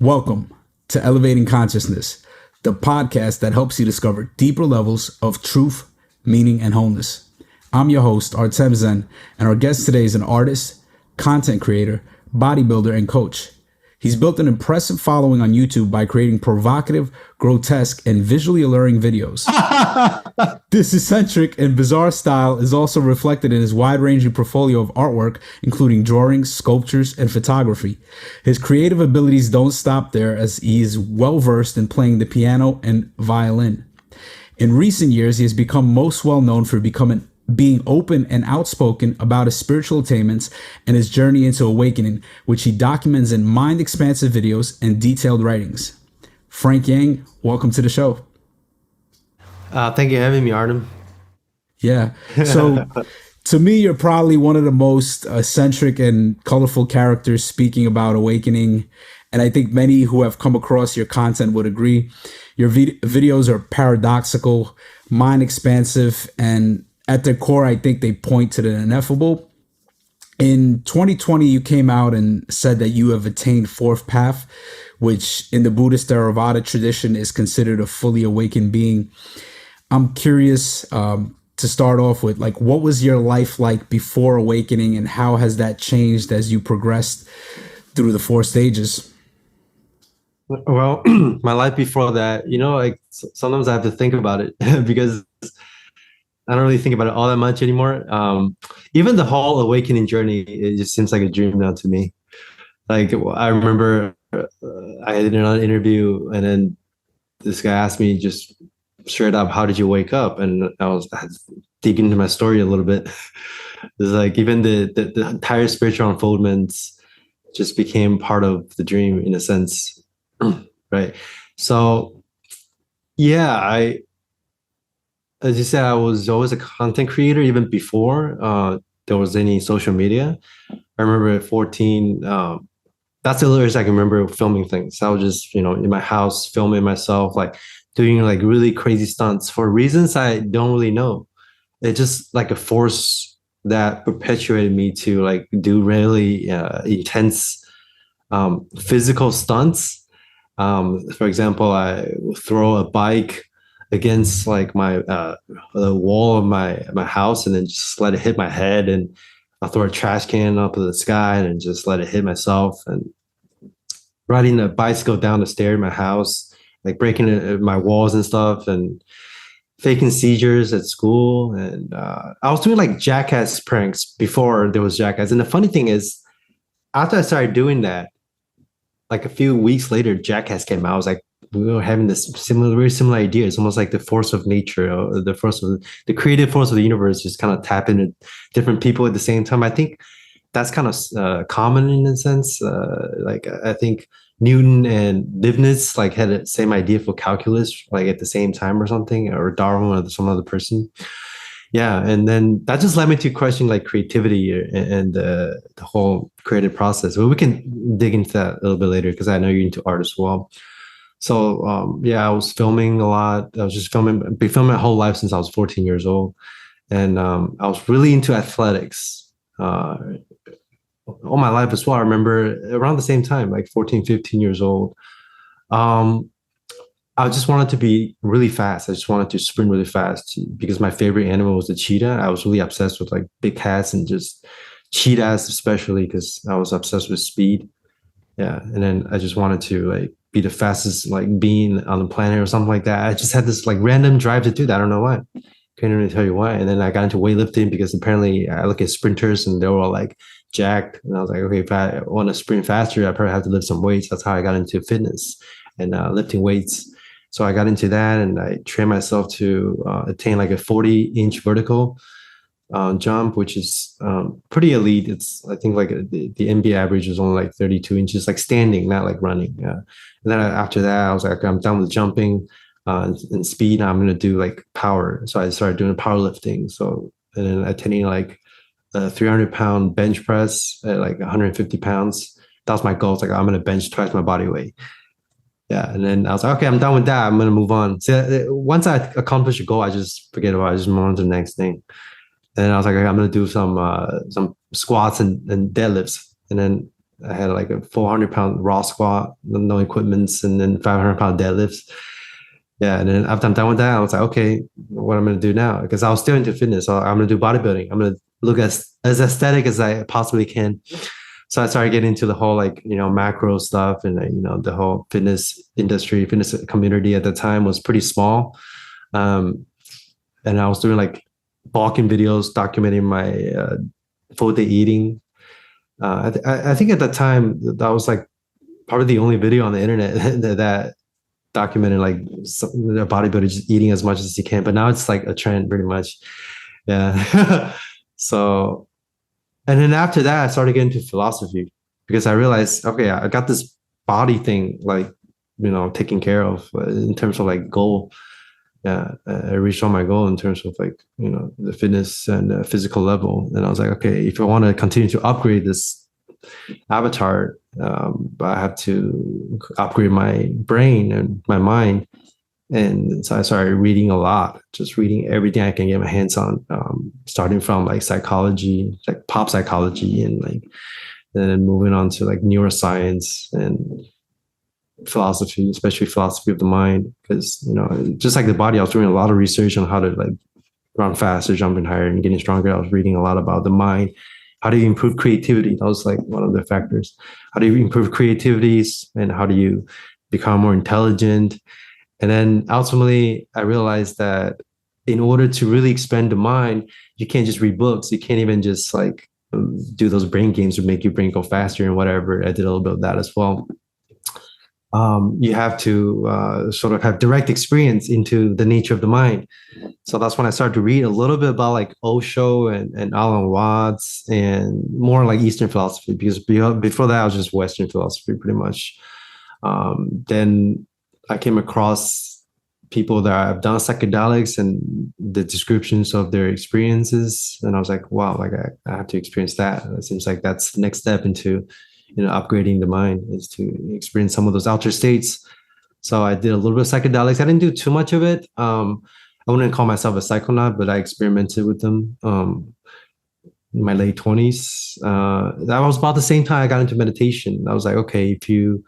Welcome to Elevating Consciousness, the podcast that helps you discover deeper levels of truth, meaning, and wholeness. I'm your host, Artem, and our guest today is an artist, content creator, bodybuilder, and coach. He's built an impressive following on YouTube by creating provocative, grotesque, and visually alluring videos. This eccentric and bizarre style is also reflected in his wide-ranging portfolio of artwork, including drawings, sculptures, and photography. His creative abilities don't stop there, as he is well-versed in playing the piano and violin. In recent years, he has become most well-known for being open and outspoken about his spiritual attainments and his journey into awakening, which he documents in mind-expansive videos and detailed writings. Frank Yang, welcome to the show. Thank you for having me, Artem. Yeah. So to me, you're probably one of the most eccentric and colorful characters speaking about awakening. And I think many who have come across your content would agree. Your videos are paradoxical, mind-expansive, and at their core, I think they point to the ineffable. In 2020, you came out and said that you have attained fourth path, which in the Buddhist Theravada tradition is considered a fully awakened being. I'm curious to start off with, like, what was your life like before awakening, and how has that changed as you progressed through the four stages? Well, my life before that, like sometimes I have to think about it because I don't really think about it all that much anymore. Even the whole awakening journey, it just seems like a dream now to me. Like, I remember I did another interview, and then this guy asked me just straight up, "How did you wake up?" And I had to dig into my story a little bit. It's like even the entire spiritual unfoldments just became part of the dream in a sense, right? So yeah, as you said, I was always a content creator even before there was any social media. I remember at 14, that's the earliest I can remember filming things. I was just, in my house filming myself, like doing like really crazy stunts for reasons I don't really know. It's just like a force that perpetuated me to like do really intense physical stunts. For example, I would throw a bike against like my the wall of my house, and then just let it hit my head, and I'll throw a trash can up to the sky and then just let it hit myself, and riding a bicycle down the stair in my house, like breaking my walls and stuff, and faking seizures at school. And I was doing like jackass pranks before there was jackass. And the funny thing is, after I started doing that, like a few weeks later, jackass came out. I was like, we were having this very similar idea. It's almost like the force of nature, or the creative force of the universe, just kind of tap into different people at the same time. I think that's kind of common in a sense. Like I think Newton and Leibniz like had the same idea for calculus, like at the same time or something, or Darwin or some other person. Yeah, and then that just led me to question like creativity and the whole creative process. But we can dig into that a little bit later because I know you're into art as well. So yeah, I was filming a lot. I was just been filming my whole life since I was 14 years old. And I was really into athletics all my life as well. I remember around the same time, like 14, 15 years old. I just wanted to be really fast. I just wanted to sprint really fast because my favorite animal was the cheetah. I was really obsessed with like big cats and just cheetahs, especially because I was obsessed with speed. Yeah. And then I just wanted to like be the fastest like being on the planet or something like that. I just had this like random drive to do that. I don't know why. Can't really tell you why. And then I got into weightlifting because apparently I look at sprinters and they were all like jacked. And I was like, okay, if I want to sprint faster, I probably have to lift some weights. That's how I got into fitness and lifting weights. So I got into that and I trained myself to attain like a 40-inch vertical jump, which is pretty elite. It's, I think, like the NBA average is only like 32 inches, like standing, not like running. Yeah. And then after that, I was like, okay, I'm done with jumping and speed. I'm going to do like power. So I started doing powerlifting. So, and then attaining like a 300-pound bench press at like 150 pounds. That was my goal. It's like, I'm going to bench twice my body weight. Yeah. And then I was like, okay, I'm done with that. I'm going to move on. So once I accomplish a goal, I just forget about it. I just move on to the next thing. And I was like, okay, I'm going to do some squats and deadlifts. And then I had like a 400-pound raw squat, no equipments, and then 500-pound deadlifts. Yeah, and then after I'm done with that, I was like, okay, what am I gonna do now? Because I was still into fitness, so I'm gonna do bodybuilding. I'm gonna look as aesthetic as I possibly can. So I started getting into the whole like macro stuff, and the whole fitness industry, fitness community at the time was pretty small. And I was doing like bulking videos documenting my full day eating. I think at that time that was like probably the only video on the internet that documented like a bodybuilder just eating as much as he can. But now it's like a trend pretty much. Yeah. So, and then after that, I started getting into philosophy because I realized, okay, I got this body thing like taken care of in terms of like goal. Yeah, I reached all my goal in terms of like the fitness and the physical level, and I was like, okay, if I want to continue to upgrade this avatar, I have to upgrade my brain and my mind. And so I started reading a lot, just reading everything I can get my hands on, starting from like psychology, like pop psychology, and then moving on to like neuroscience and philosophy, especially philosophy of the mind, because just like the body, I was doing a lot of research on how to like run faster, jumping higher, and getting stronger. I was reading a lot about the mind. How do you improve creativity? That was like one of the factors. How do you improve creativities, and how do you become more intelligent? And then ultimately, I realized that in order to really expand the mind, you can't just read books. You can't even just like do those brain games to make your brain go faster and whatever. I did a little bit of that as well. You have to sort of have direct experience into the nature of the mind. So that's when I started to read a little bit about like Osho and Alan Watts and more like Eastern philosophy, because before that I was just Western philosophy pretty much. Then I came across people that have done psychedelics and the descriptions of their experiences, and I was like, wow, like I have to experience that. It seems like that's the next step into upgrading the mind, is to experience some of those outer states. So I did a little bit of psychedelics. I didn't do too much of it. I wouldn't call myself a psychonaut, but I experimented with them in my late 20s. That was about the same time I got into meditation. I was like, okay, if you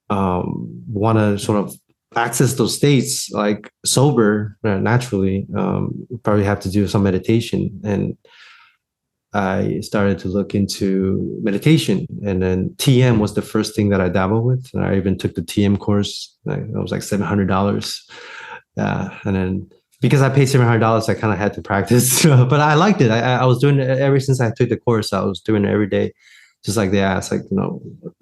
want to sort of access those states like sober naturally, you probably have to do some meditation. And I started to look into meditation, and then TM was the first thing that I dabbled with. And I even took the TM course. It was like $700. And then because I paid $700, I kind of had to practice, but I liked it. I was doing it ever since I took the course. I was doing it every day, just like they asked, like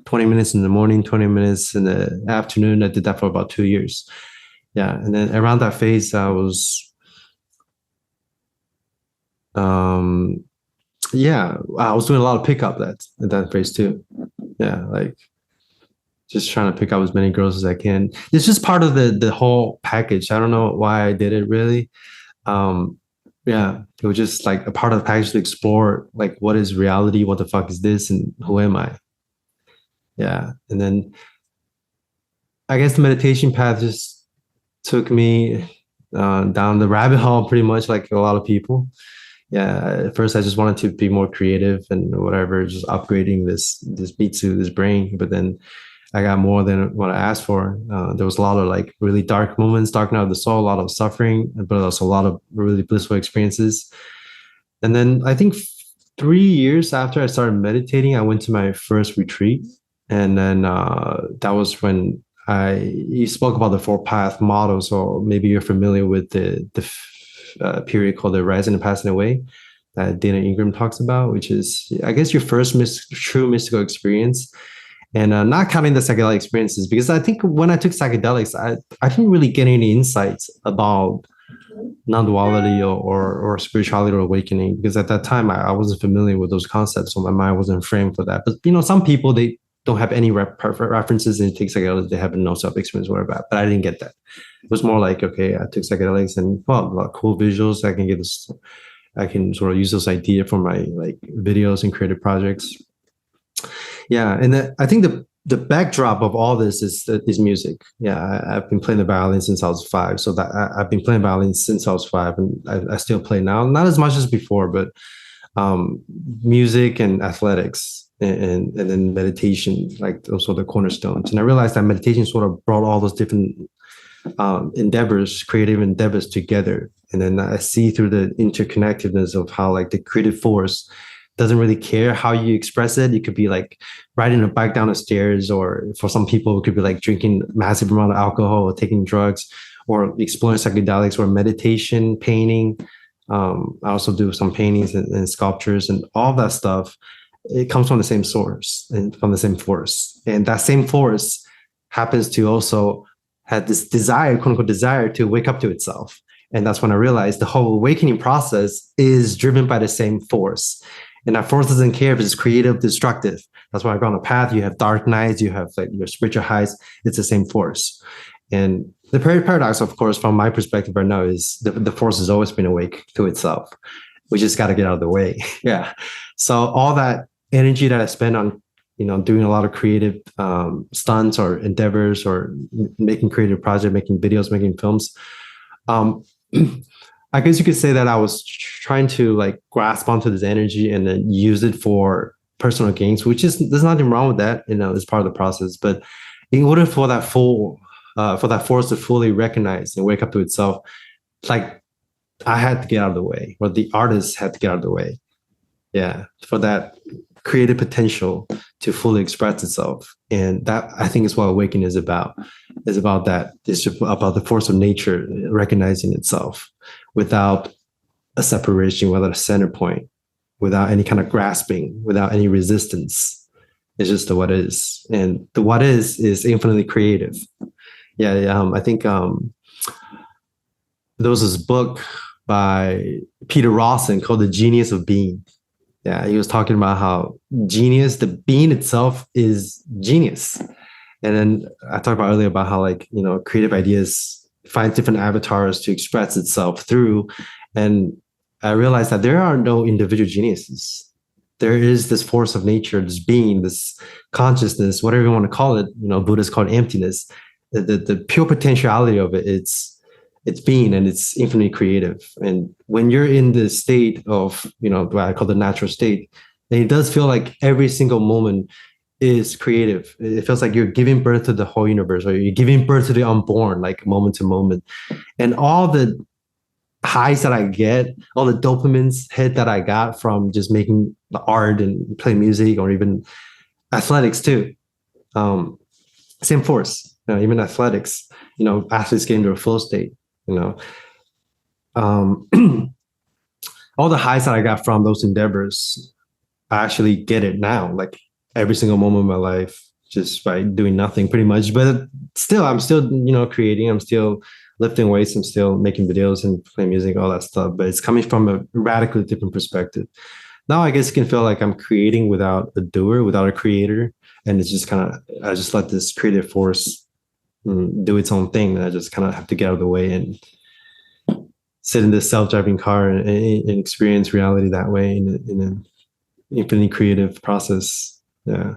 20 minutes in the morning, 20 minutes in the afternoon. I did that for about 2 years. Yeah, and then around that phase, I was I was doing a lot of pickup at that phase too. Yeah, like just trying to pick up as many girls as I can. It's just part of the whole package. I don't know why I did it really. Yeah, it was just like a part of the package to explore like what is reality, what the fuck is this, and who am I? Yeah, and then I guess the meditation path just took me down the rabbit hole pretty much, like a lot of people. Yeah, at first I just wanted to be more creative and whatever, just upgrading this Mitsu, this brain. But then I got more than what I asked for. There was a lot of like really dark moments, dark night of the soul, a lot of suffering, but also a lot of really blissful experiences. And then I think 3 years after I started meditating, I went to my first retreat. And then that was when you spoke about the four path model. So maybe you're familiar with the period called the rising and passing away that Dana Ingram talks about, which is, I guess, your first true mystical experience. And not counting the psychedelic experiences, because I think when I took psychedelics, I didn't really get any insights about non-duality or spirituality or awakening, because at that time I wasn't familiar with those concepts, so my mind wasn't framed for that. But some people, they don't have any references and take psychedelics, they have no self-experience, whatever. But I didn't get that. It was more like, okay, I took psychedelics and a lot of cool visuals. I can sort of use those ideas for my like videos and creative projects. Yeah, and I think the backdrop of all this is music. Yeah, I've been playing the violin since I was 5, so that I've been playing violin since I was 5, and I still play now, not as much as before, but music and athletics. and then meditation, like those are the cornerstones. And I realized that meditation sort of brought all those different endeavors, creative endeavors together. And then I see through the interconnectedness of how like the creative force doesn't really care how you express it. It could be like riding a bike down the stairs, or for some people, it could be like drinking massive amount of alcohol or taking drugs or exploring psychedelics or meditation, painting. I also do some paintings and sculptures and all that stuff. It comes from the same source and from the same force. And that same force happens to also have this desire, quote unquote, desire to wake up to itself. And that's when I realized the whole awakening process is driven by the same force. And that force doesn't care if it's creative, destructive. That's why I go on a path. You have dark nights, you have like your spiritual highs. It's the same force. And the paradox, of course, from my perspective right now, is the force has always been awake to itself. We just got to get out of the way. Yeah. So all that energy that I spend on, doing a lot of creative stunts or endeavors, or making creative projects, making videos, making films. I guess you could say that I was trying to like grasp onto this energy and then use it for personal gains, which is, there's nothing wrong with that, it's part of the process. But in order for that for that force to fully recognize and wake up to itself, like I had to get out of the way, or the artist had to get out of the way. Yeah, for that creative potential to fully express itself. And that, I think, is what awakening is about. Is about that. It's about the force of nature recognizing itself without a separation, without a center point, without any kind of grasping, without any resistance. It's just the what is. And the what is infinitely creative. Yeah, I think there was this book by Peter Rawson called The Genius of Being. Yeah, he was talking about how genius, the being itself, is genius. And then I talked about earlier about how, like, creative ideas find different avatars to express itself through. And I realized that there are no individual geniuses. There is this force of nature, this being, this consciousness, whatever you want to call it. Buddhists call it emptiness. The pure potentiality of it, it's being, and it's infinitely creative. And when you're in the state of, what I call the natural state, and it does feel like every single moment is creative. It feels like you're giving birth to the whole universe, or you're giving birth to the unborn, like moment to moment. And all the highs that I get, all the dopamines hit that I got from just making the art and playing music, or even athletics too. Same force, even athletics, athletes get into a flow state. All the highs that I got from those endeavors, I actually get it now, like every single moment of my life, just by doing nothing pretty much. But still, I'm still, creating, I'm still lifting weights, I'm still making videos and playing music, all that stuff. But it's coming from a radically different perspective. Now I guess it can feel like I'm creating without a doer, without a creator. And it's just I just let this creative force do its own thing. And I just kind of have to get out of the way and sit in this self-driving car and experience reality that way in an infinitely creative process. Yeah.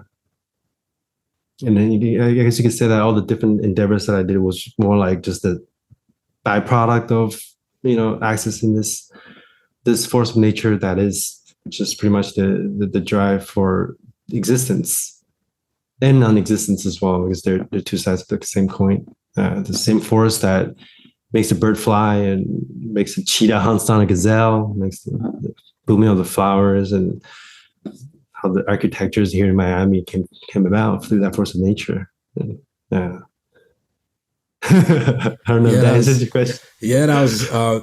And then I guess you could say that all the different endeavors that I did was more like just a byproduct of, accessing this force of nature that is just pretty much the drive for existence. And non-existence as well, because they're two sides of the same coin. The same force that makes a bird fly and makes a cheetah hunt down a gazelle, makes the blooming of the flowers, and how the architectures here in Miami came about through that force of nature. And, I don't know if that answers your question. Yeah,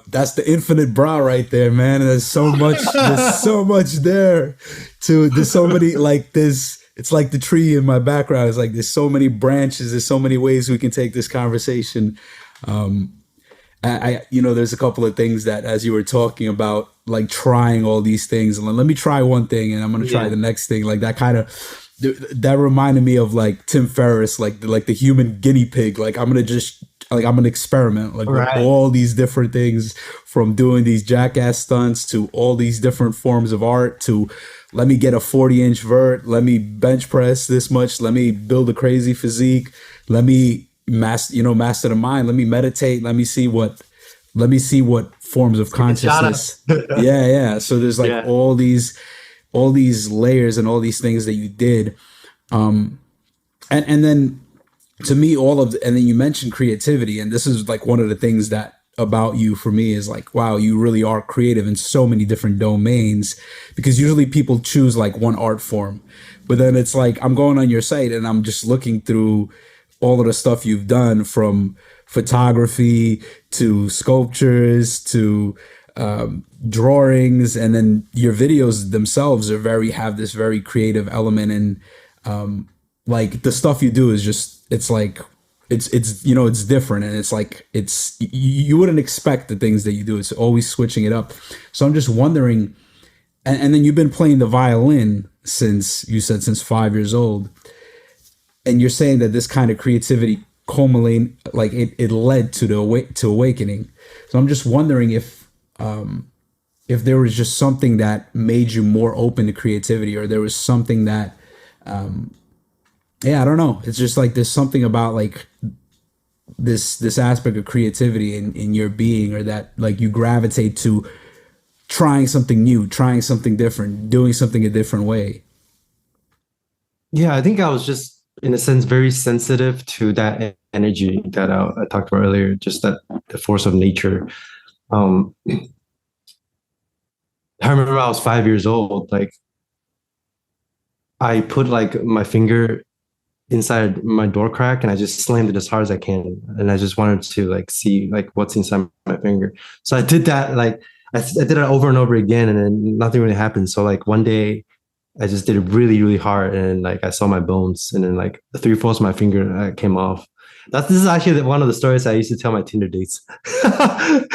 that's the infinite bra right there, man. There's so much. There's so much there. There's so many, like this. It's like the tree in my background. It's like there's so many branches. There's so many ways we can take this conversation. There's a couple of things that, as you were talking about, like trying all these things. Let me try one thing, and I'm gonna try the next thing. Like that reminded me of like Tim Ferriss, like the human guinea pig. Like I'm gonna experiment like with all these different things, from doing these jackass stunts to all these different forms of art to let me get a 40-inch vert, let me bench press this much, let me build a crazy physique, let me master the mind, let me meditate, let me see what forms of consciousness. Yeah. So there's like all these all these layers and all these things that you did. And then to me, and then you mentioned creativity, and this is like one of the things that about you for me is like, wow, you really are creative in so many different domains, because usually people choose like one art form, but then it's like I'm going on your site and I'm just looking through all of the stuff you've done, from photography to sculptures to drawings, and then your videos themselves have this very creative element. And like the stuff you do is just, it's like it's it's different, and it's like you wouldn't expect the things that you do. It's always switching it up. So I'm just wondering, and then you've been playing the violin since 5 years old, and you're saying that this kind of creativity like it led to to awakening. So I'm just wondering if there was just something that made you more open to creativity, or there was something that I don't know. It's just like there's something about like this aspect of creativity in your being, or that like you gravitate to trying something new, trying something different, doing something a different way. Yeah, I think I was just, in a sense, very sensitive to that energy that I talked about earlier, just that the force of nature. I remember I was 5 years old. Like, I put like my finger inside my door crack and I just slammed it as hard as I can. And I just wanted to like see like what's inside my finger. So I did that, like I did it over and over again, and then nothing really happened. So like one day I just did it really, really hard, and like I saw my bones, and then like 3/4 of my finger came off. This is actually one of the stories I used to tell my Tinder dates. And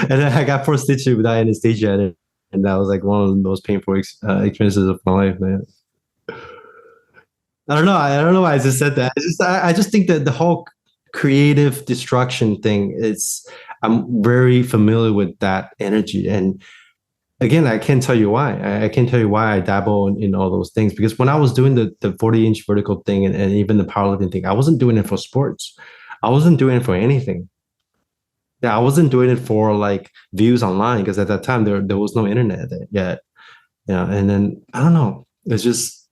then I got forced stitched without anesthesia, and that was like one of the most painful experiences of my life, man. I don't know. I don't know why I just said that. I just think that the whole creative destruction thing is, I'm very familiar with that energy. And again, I can't tell you why. I can't tell you why I dabble in all those things. Because when I was doing the 40-inch vertical thing, and even the powerlifting thing, I wasn't doing it for sports. I wasn't doing it for anything. Yeah, I wasn't doing it for like views online, because at that time there was no internet yet. Yeah, and then I don't know. It's just,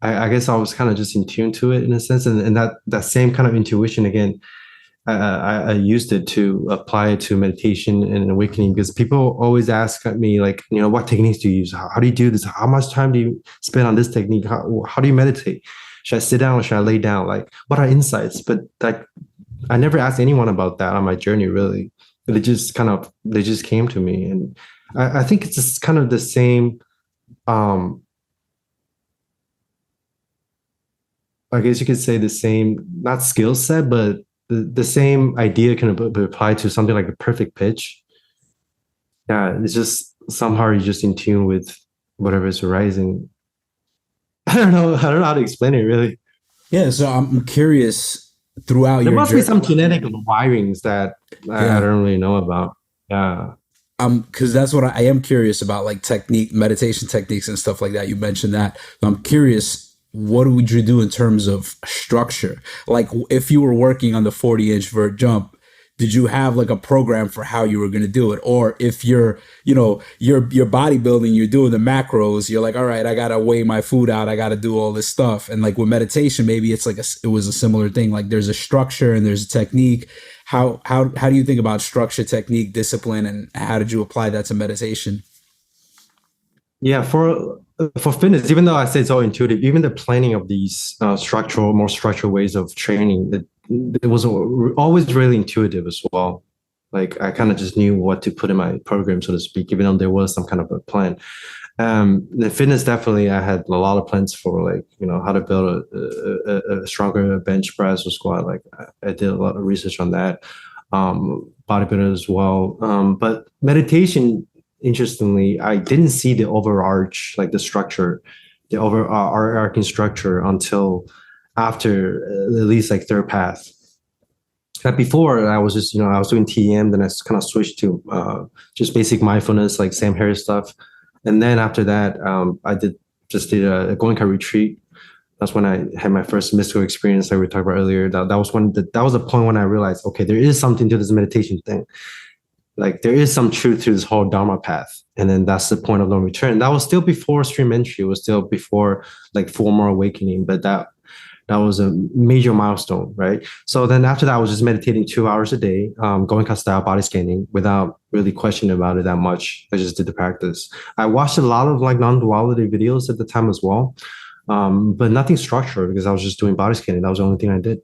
I guess I was kind of just in tune to it in a sense, and that same kind of intuition again. I used it to apply it to meditation and awakening, because people always ask me like, what techniques do you use? How do you do this? How much time do you spend on this technique? How do you meditate? Should I sit down or should I lay down? Like, what are insights? But like, I never asked anyone about that on my journey, really. They just came to me, and I think it's just kind of the same. I guess you could say the same, not skill set, but the same idea can be applied to something like a perfect pitch. Yeah, it's just somehow you're just in tune with whatever is arising. I don't know how to explain it, really. Yeah, so I'm curious throughout There your must be some genetic wirings that I don't really know about. Yeah. Because that's what I am curious about, like meditation techniques and stuff like that. You mentioned that. I'm curious, what would you do in terms of structure? Like if you were working on the 40-inch vert jump, did you have like a program for how you were going to do it? Or if you're bodybuilding, you're doing the macros, you're like, all right, I got to weigh my food out. I got to do all this stuff. And like with meditation, maybe it's like it was a similar thing. Like there's a structure and there's a technique. How do you think about structure, technique, discipline, and how did you apply that to meditation? Yeah, for fitness, even though I say it's all intuitive, even the planning of these more structural ways of training, it was always really intuitive as well. Like I kind of just knew what to put in my program, so to speak, even though there was some kind of a plan. The fitness, definitely, I had a lot of plans for, like, how to build a stronger bench press or squat. Like I did a lot of research on that. Bodybuilding as well. But meditation, interestingly, I didn't see the overarch, like the structure, the overarching structure until after at least like third path. Like before, I was just, I was doing TM, then I kind of switched to just basic mindfulness, like Sam Harris stuff. And then after that, I did a Goenka retreat. That's when I had my first mystical experience, like we talked about earlier. That was the point when I realized, okay, there is something to this meditation thing. like there is some truth to this whole Dharma path. And then that's the point of no return. That was still before stream entry. It was still before like formal awakening, but that was a major milestone, right? So then after that, I was just meditating 2 hours a day, Goenka style body scanning without really questioning about it that much. I just did the practice. I watched a lot of like non-duality videos at the time as well, but nothing structured because I was just doing body scanning. That was the only thing I did.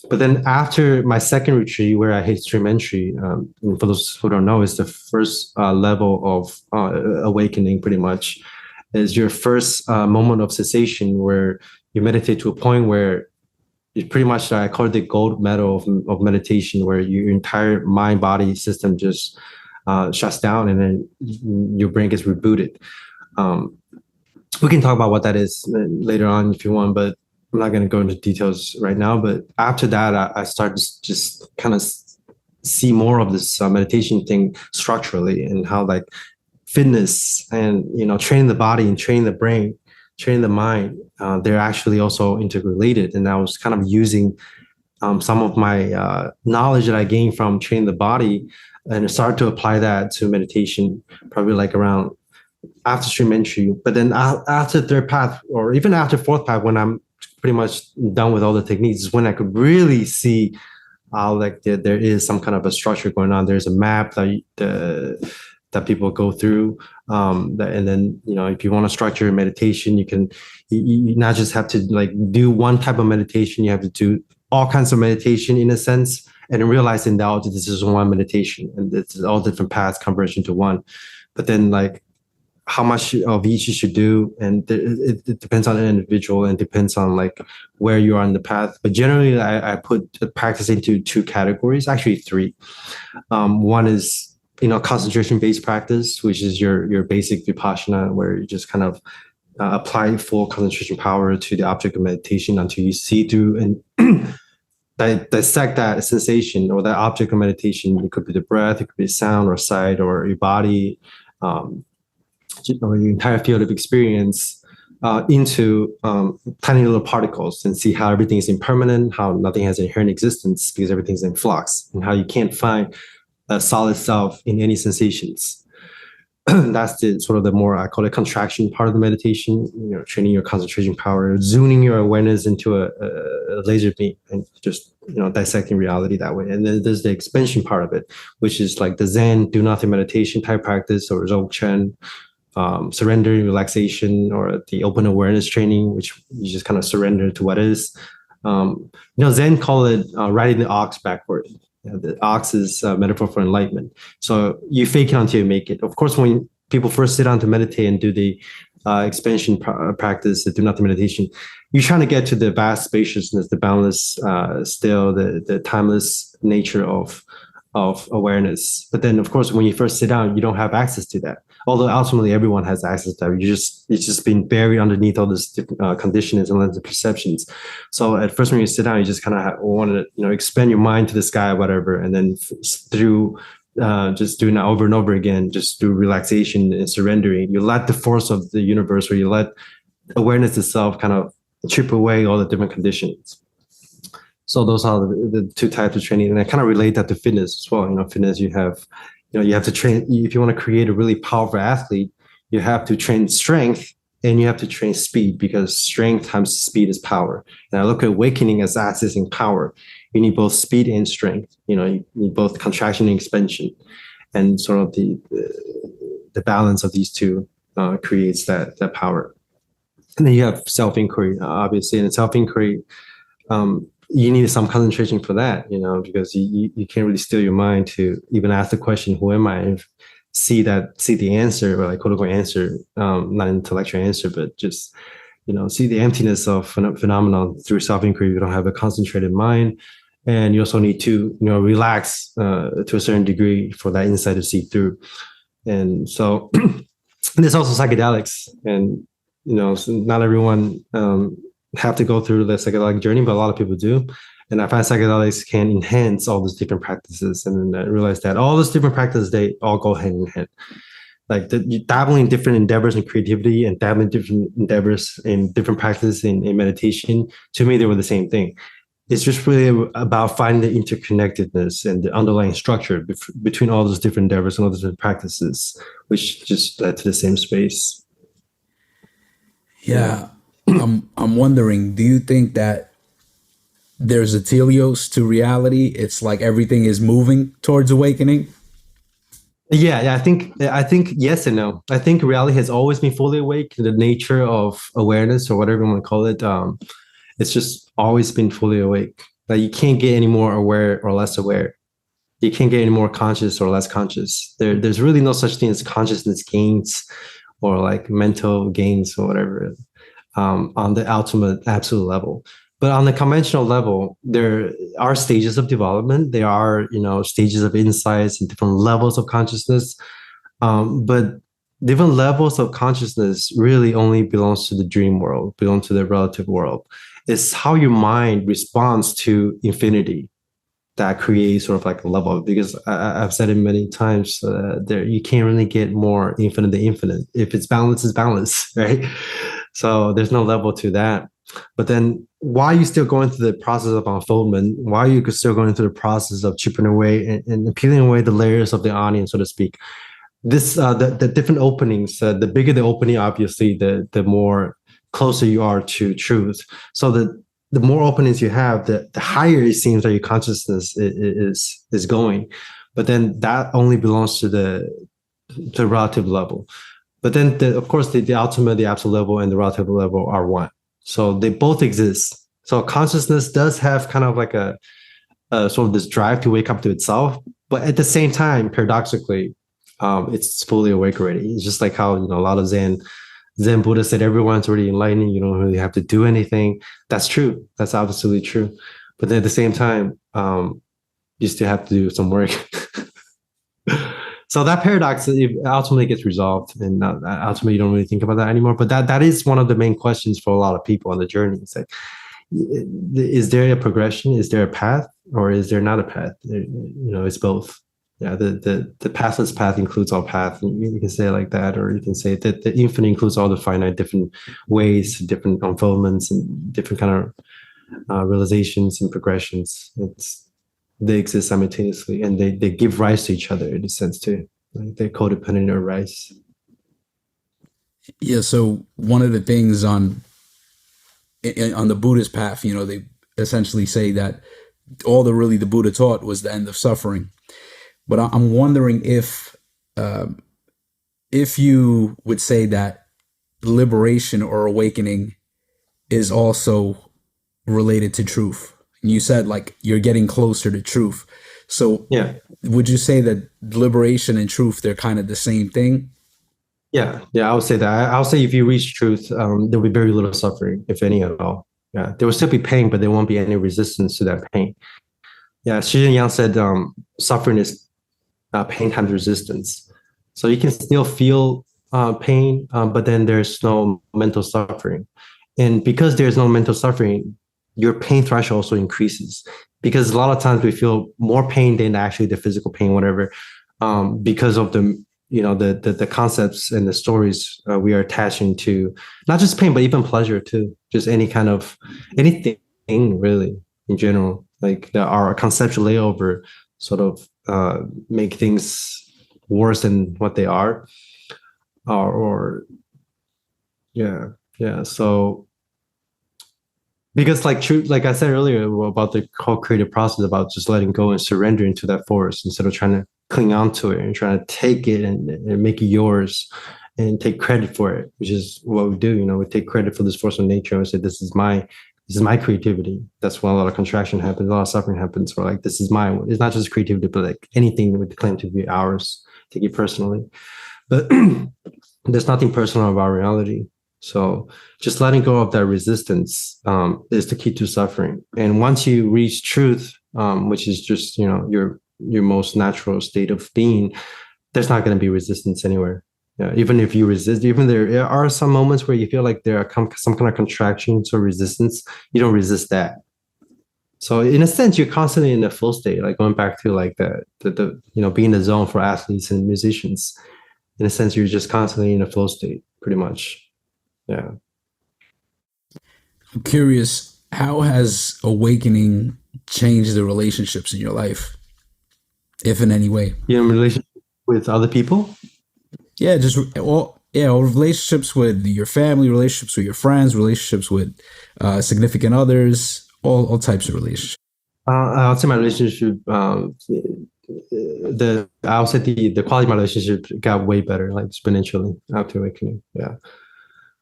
But then after my second retreat, where I hit stream entry, for those who don't know, is the first level of awakening. Pretty much, is your first moment of cessation, where you meditate to a point where it's pretty much, I call it the gold medal of meditation, where your entire mind body system just shuts down, and then your brain gets rebooted. We can talk about what that is later on if you want, but I'm not going to go into details right now. But after that, I started to just kind of see more of this meditation thing structurally, and how like fitness and, you know, training the body and training the brain, training the mind, they're actually also interrelated. And I was kind of using some of my knowledge that I gained from training the body, and I started to apply that to meditation, probably like around after stream entry. But then after third path, or even after fourth path, when I'm pretty much done with all the techniques, is when I could really see how like there is some kind of a structure going on. There's a map that people go through, and then, you know, if you want to structure your meditation, you not just have to like do one type of meditation. You have to do all kinds of meditation in a sense, and realizing that this is one meditation, and it's all different paths converge into one. But then like how much of each you should do, and it depends on an individual, and depends on like where you are in the path. But generally, I put practice into two categories, actually three. One is, you know, concentration-based practice, which is your basic vipassana, where you just kind of apply full concentration power to the object of meditation until you see through and dissect that sensation or that object of meditation. It could be the breath, it could be sound or sight or your body, or your entire field of experience, into tiny little particles, and see how everything is impermanent, how nothing has inherent existence because everything's in flux, and how you can't find a solid self in any sensations. That's the sort of the more, I call it, contraction part of the meditation, you know, training your concentration power, zooming your awareness into a laser beam, and just, you know, dissecting reality that way. And then there's the expansion part of it, which is like the Zen do nothing meditation type practice, or Dzogchen, surrender, relaxation, or the open awareness training, which you just kind of surrender to what is. You know, Zen call it riding the ox backward. The ox is a metaphor for enlightenment. So you fake it until you make it. Of course, when people first sit down to meditate and do the expansion practice, the do nothing meditation, you're trying to get to the vast spaciousness, the boundless still, the timeless nature of awareness. But then, of course, when you first sit down, you don't have access to that. Although ultimately everyone has access to that. It's just been buried underneath all this conditionings and lens of perceptions. So at first, when you sit down, you just kind of want to, you know, expand your mind to the sky or whatever, and then through just doing that over and over again, just through relaxation and surrendering, you let the force of the universe, or you let awareness itself kind of chip away all the different conditions. So those are the two types of training, and I kind of relate that to fitness as well. You know, fitness, you have to train. If you want to create a really powerful athlete, you have to train strength and you have to train speed, because strength times speed is power. And I look at awakening as accessing power. You need both speed and strength. You know, you need both contraction and expansion, and sort of the balance of these two creates that power. And then you have self-inquiry, obviously, and self-inquiry. You need some concentration for that, you know, because you can't really still your mind to even ask the question, who am I? And see the answer, or like quote unquote answer, not intellectual answer, but just, you know, see the emptiness of phenomenon through self-inquiry. You don't have a concentrated mind, and you also need to, you know, relax to a certain degree for that insight to see through. And so there's also psychedelics, and, you know, so not everyone have to go through the psychedelic journey, but a lot of people do. And I find psychedelics can enhance all these different practices. And then I realized that all these different practices, they all go hand in hand. Like dabbling in different endeavors in creativity, and dabbling in different endeavors in different practices in meditation, to me, they were the same thing. it's just really about finding the interconnectedness and the underlying structure between all those different endeavors and all those different practices, which just led to the same space. Yeah. I'm wondering, do you think that there's a teleos to reality? It's like everything is moving towards awakening. Yeah, I think yes and no. I think reality has always been fully awake. The nature of awareness, or whatever you want to call it, it's just always been fully awake. Like you can't get any more aware or less aware. You can't get any more conscious or less conscious. There's really no such thing as consciousness gains or like mental gains or whatever, on the ultimate absolute level. But on the conventional level, there are stages of development. There are, stages of insights and different levels of consciousness. But different levels of consciousness really only belongs to the dream world, belong to the relative world. It's how your mind responds to infinity that creates sort of like a level. Because I've said it many times, there you can't really get more infinite than infinite. If it's balance, it's balance, right? So there's no level to that. But then why are you still going through the process of unfoldment? Why are you still going through the process of chipping away and peeling away the layers of the onion, so to speak? This the different openings, the bigger the opening, obviously, the more closer you are to truth. So the more openings you have, the higher it seems that your consciousness is going. But then that only belongs to the relative level. But then, of course, the ultimate, the absolute level, and the relative level are one. So they both exist. So consciousness does have kind of like a sort of this drive to wake up to itself, but at the same time, paradoxically, it's fully awake already. It's just like how, a lot of Zen Buddha said everyone's already enlightened. You don't really have to do anything. That's true. That's absolutely true. But then at the same time, you still have to do some work. So that paradox ultimately gets resolved, and ultimately you don't really think about that anymore. But that is one of the main questions for a lot of people on the journey. It's like, is there a progression? Is there a path, or is there not a path? It's both. Yeah, the pathless path includes all path. You can say it like that, or you can say that the infinite includes all the finite different ways, different unfoldments, and different kind of realizations and progressions. They exist simultaneously, and they give rise to each other in a sense too. Like they're codependent or rise. Yeah. So one of the things on the Buddhist path, they essentially say that all the Buddha taught was the end of suffering. But I'm wondering if you would say that liberation or awakening is also related to truth. You said like you're getting closer to truth. So yeah, would you say that liberation and truth, they're kind of the same thing? Yeah, I would say that. I'll say if you reach truth, there'll be very little suffering, if any at all. Yeah, there will still be pain, but there won't be any resistance to that pain. Yeah, Xi Jinping said suffering is pain times resistance. So you can still feel pain, but then there's no mental suffering. And because there's no mental suffering, your pain threshold also increases, because a lot of times we feel more pain than actually the physical pain, whatever, because of the concepts and the stories we are attaching to not just pain, but even pleasure too. Just any kind of anything really in general, like our conceptual layover sort of make things worse than what they are, or yeah. So because like true, like I said earlier about the whole creative process, about just letting go and surrendering to that force instead of trying to cling on to it and trying to take it and make it yours and take credit for it, which is what we do. We take credit for this force of nature and say, this is my creativity. That's when a lot of contraction happens, a lot of suffering happens. Or like, this is mine. It's not just creativity, but like anything that we claim to be ours, take it personally. But there's nothing personal about reality. So just letting go of that resistance is the key to suffering. And once you reach truth, which is just your most natural state of being, there's not going to be resistance anywhere. Yeah, even if you resist, even there are some moments where you feel like there are some kind of contractions or resistance, you don't resist that. So in a sense, you're constantly in a flow state, like going back to like the being the zone for athletes and musicians. In a sense, you're just constantly in a flow state, pretty much. Yeah. I'm curious, How has awakening changed the relationships in your life, if in any way? You know, in relationship with other people. Yeah, just all relationships with your family, relationships with your friends, relationships with significant others, all types of relationships. I would say my relationship, I would say the quality of my relationship got way better, like exponentially after awakening. Yeah,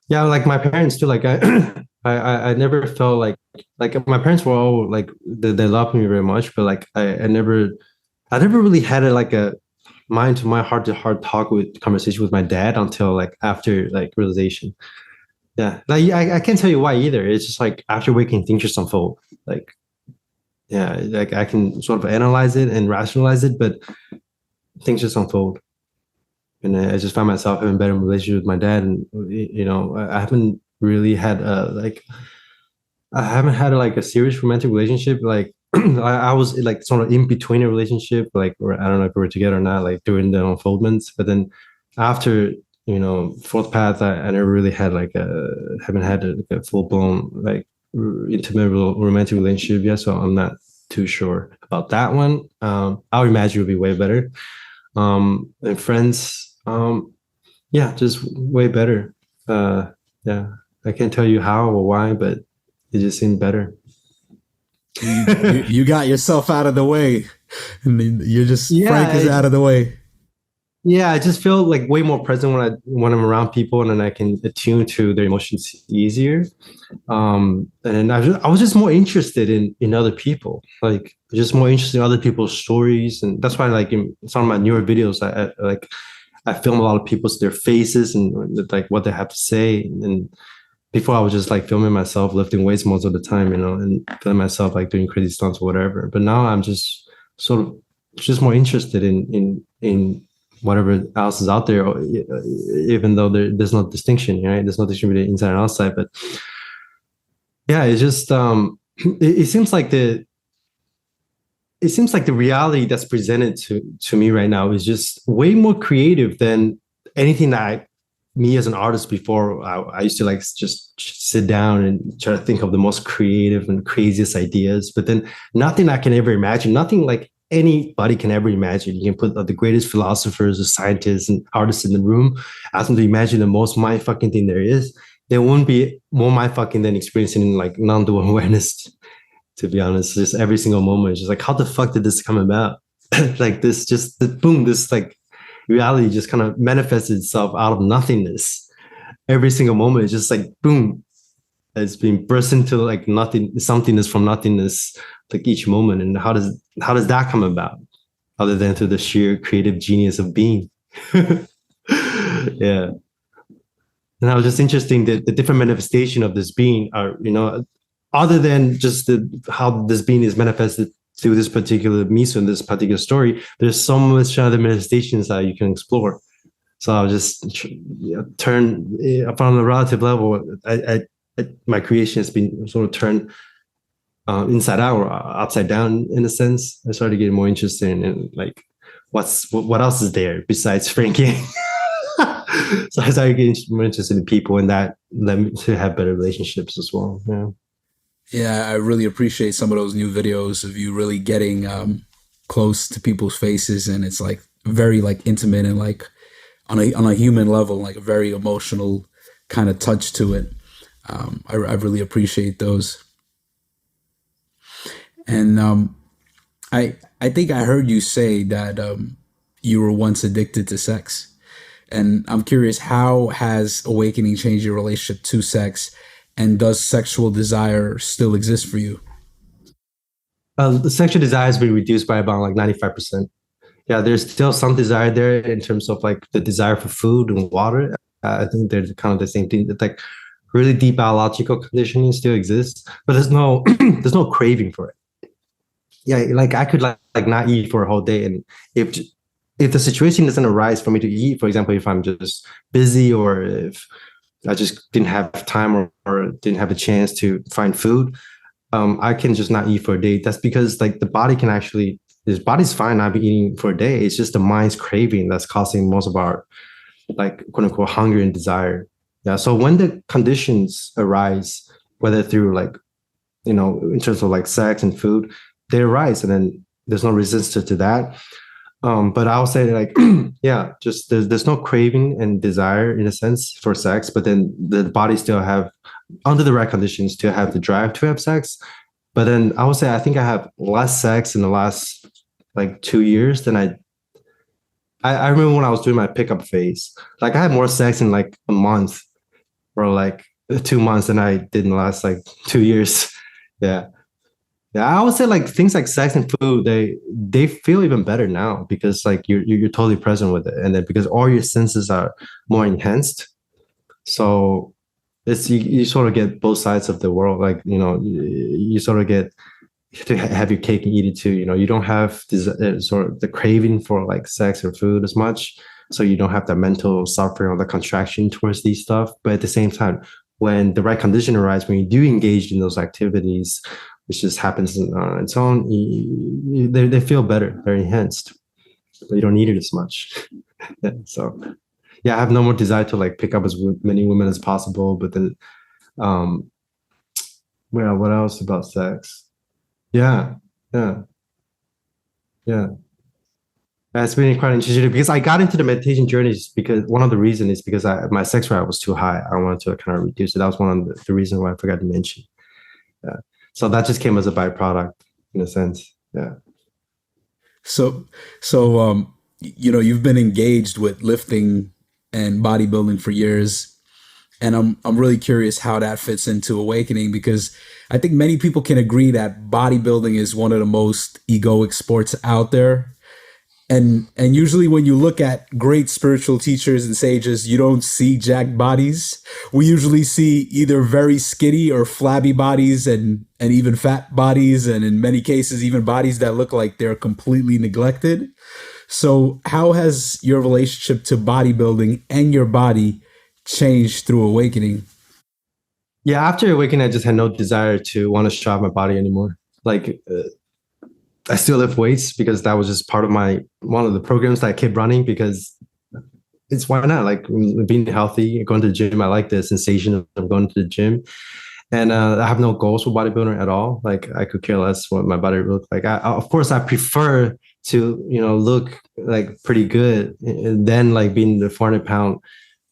yeah. Like my parents too. Like I, I never felt like my parents were all like they loved me very much, but like I never really had a mind to mind, heart to heart talk with conversation with my dad until like after like realization. Yeah, like I can't tell you why either. It's just like after waking, things just unfold. Like yeah, like I can sort of analyze it and rationalize it, but things just unfold. And I just find myself having a better relationship with my dad, and you know, I haven't really had I haven't had like a serious romantic relationship. Like I was like sort of in between a relationship, like or I don't know if we were together or not, like during the unfoldments. But then after you know fourth path, I never really had like a haven't had a full blown like intimate romantic relationship yet. So I'm not too sure about that one. I would imagine it would be way better. And friends, yeah, just way better. Yeah, I can't tell you how or why, but it just seemed better. You got yourself out of the way, and then you're just Frank is Yeah, out of the way. yeah, I just feel like way more present when I'm around people, and then I can attune to their emotions easier. And then I was just more interested in other people, like just more interested in other people's stories, and that's why like in some of my newer videos, I film a lot of people's their faces and like what they have to say. And before I was just like filming myself lifting weights most of the time, you know, and filming myself like doing crazy stunts or whatever. But now I'm just sort of just more interested in whatever else is out there, even though there's no distinction, right? There's no distinction between inside and outside. But yeah, it's just it seems like the reality that's presented to me right now is just way more creative than anything that me as an artist before. I used to like just sit down and try to think of the most creative and craziest ideas, but then nothing I can ever imagine, nothing like anybody can ever imagine. You can put the greatest philosophers or scientists and artists in the room, ask them to imagine the most mind fucking thing there is. There won't be more mind fucking than experiencing like non-dual awareness, to be honest. Just every single moment, just like, how the fuck did this come about? Like this, just the boom, this like reality just kind of manifests itself out of nothingness. Every single moment, it's just like boom, it's being burst into like nothing, somethingness from nothingness, like each moment. And how does that come about? Other than through the sheer creative genius of being. Yeah. And I was just interesting that the different manifestation of this being are, you know, other than just how this being is manifested through this particular miso in this particular story, there's so much other manifestations that you can explore. So I'll just turn from a relative level. My creation has been sort of turned inside out or upside down in a sense. I started getting more interested in like what else is there besides Frankie. So I started getting more interested in people, and that led me to have better relationships as well. Yeah. Yeah, I really appreciate some of those new videos of you really getting close to people's faces, and it's like very like intimate and like on a human level, like a very emotional kind of touch to it. I really appreciate those. And I think I heard you say that you were once addicted to sex. And I'm curious, how has awakening changed your relationship to sex? And does sexual desire still exist for you? The sexual desire has been reduced by about like 95%. Yeah, there's still some desire there in terms of like the desire for food and water. I think they're kind of the same thing. That like really deep biological conditioning still exists, but there's no there's no craving for it. Yeah, like I could like not eat for a whole day, and if the situation doesn't arise for me to eat, for example, if I'm just busy or if I just didn't have time or didn't have a chance to find food, I can just not eat for a day. That's because like the body can actually, this body's fine not be eating for a day. It's just the mind's craving that's causing most of our like quote unquote hunger and desire. Yeah. So when the conditions arise, whether through like in terms of like sex and food, they arise, and then there's no resistance to that. But I'll say like, yeah, just there's no craving and desire in a sense for sex, but then the body still have, under the right conditions, still have the drive to have sex. But then I would say I think I have less sex in the last like 2 years than I remember when I was doing my pickup phase. Like I had more sex in like a month or like 2 months than I did in the last like 2 years. Yeah. Yeah, I would say like things like sex and food, they feel even better now because like you're totally present with it, and then because all your senses are more enhanced, so it's you sort of get both sides of the world. Like you sort of get to have your cake and eat it too. You don't have this sort of the craving for like sex or food as much, so you don't have that mental suffering or the contraction towards these stuff. But at the same time, when the right condition arises, when you do engage in those activities, which just happens on its own, they feel better, they're enhanced, but you don't need it as much. Yeah, so yeah, I have no more desire to like pick up as many women as possible. But then, um, well, what else about sex? Yeah, yeah, yeah. It's been quite interesting because I got into the meditation journeys because one of the reasons is because my sex drive was too high. I wanted to kind of reduce it. That was one of the reasons why I forgot to mention. Yeah. So that just came as a byproduct in a sense. Yeah. So, you've been engaged with lifting and bodybuilding for years, and I'm really curious how that fits into awakening, because I think many people can agree that bodybuilding is one of the most egoic sports out there. And usually when you look at great spiritual teachers and sages, you don't see jacked bodies. We usually see either very skinny or flabby bodies, and even fat bodies, and in many cases even bodies that look like they're completely neglected. So how has your relationship to bodybuilding and your body changed through awakening? Yeah. After awakening, I just had no desire to want to show off my body anymore. Like, I still lift weights because that was just part of one of the programs that I kept running because it's why not? Like being healthy, going to the gym. I like the sensation of going to the gym. And I have no goals for bodybuilding at all. Like I could care less what my body looks like. Of course, I prefer to look like pretty good than like being the 400 pound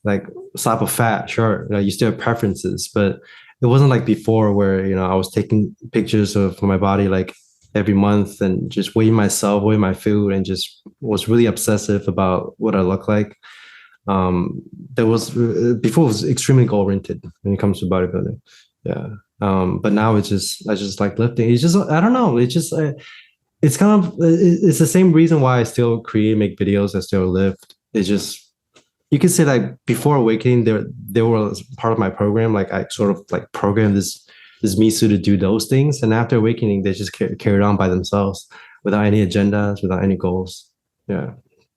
like slap of fat. Sure, you still have preferences, but it wasn't like before where I was taking pictures of my body like every month and just weighing myself, weighing my food, and just was really obsessive about what I look like. There was before it was extremely goal oriented when it comes to bodybuilding. Yeah. But now I just like lifting. It's just, I don't know. It's just, it's kind of, it's the same reason why I still create, make videos. I still lift. It's just, you could say like before awakening, they were part of my program. Like I sort of like programmed this Misu to do those things. And after awakening, they just carried on by themselves without any agendas, without any goals. Yeah.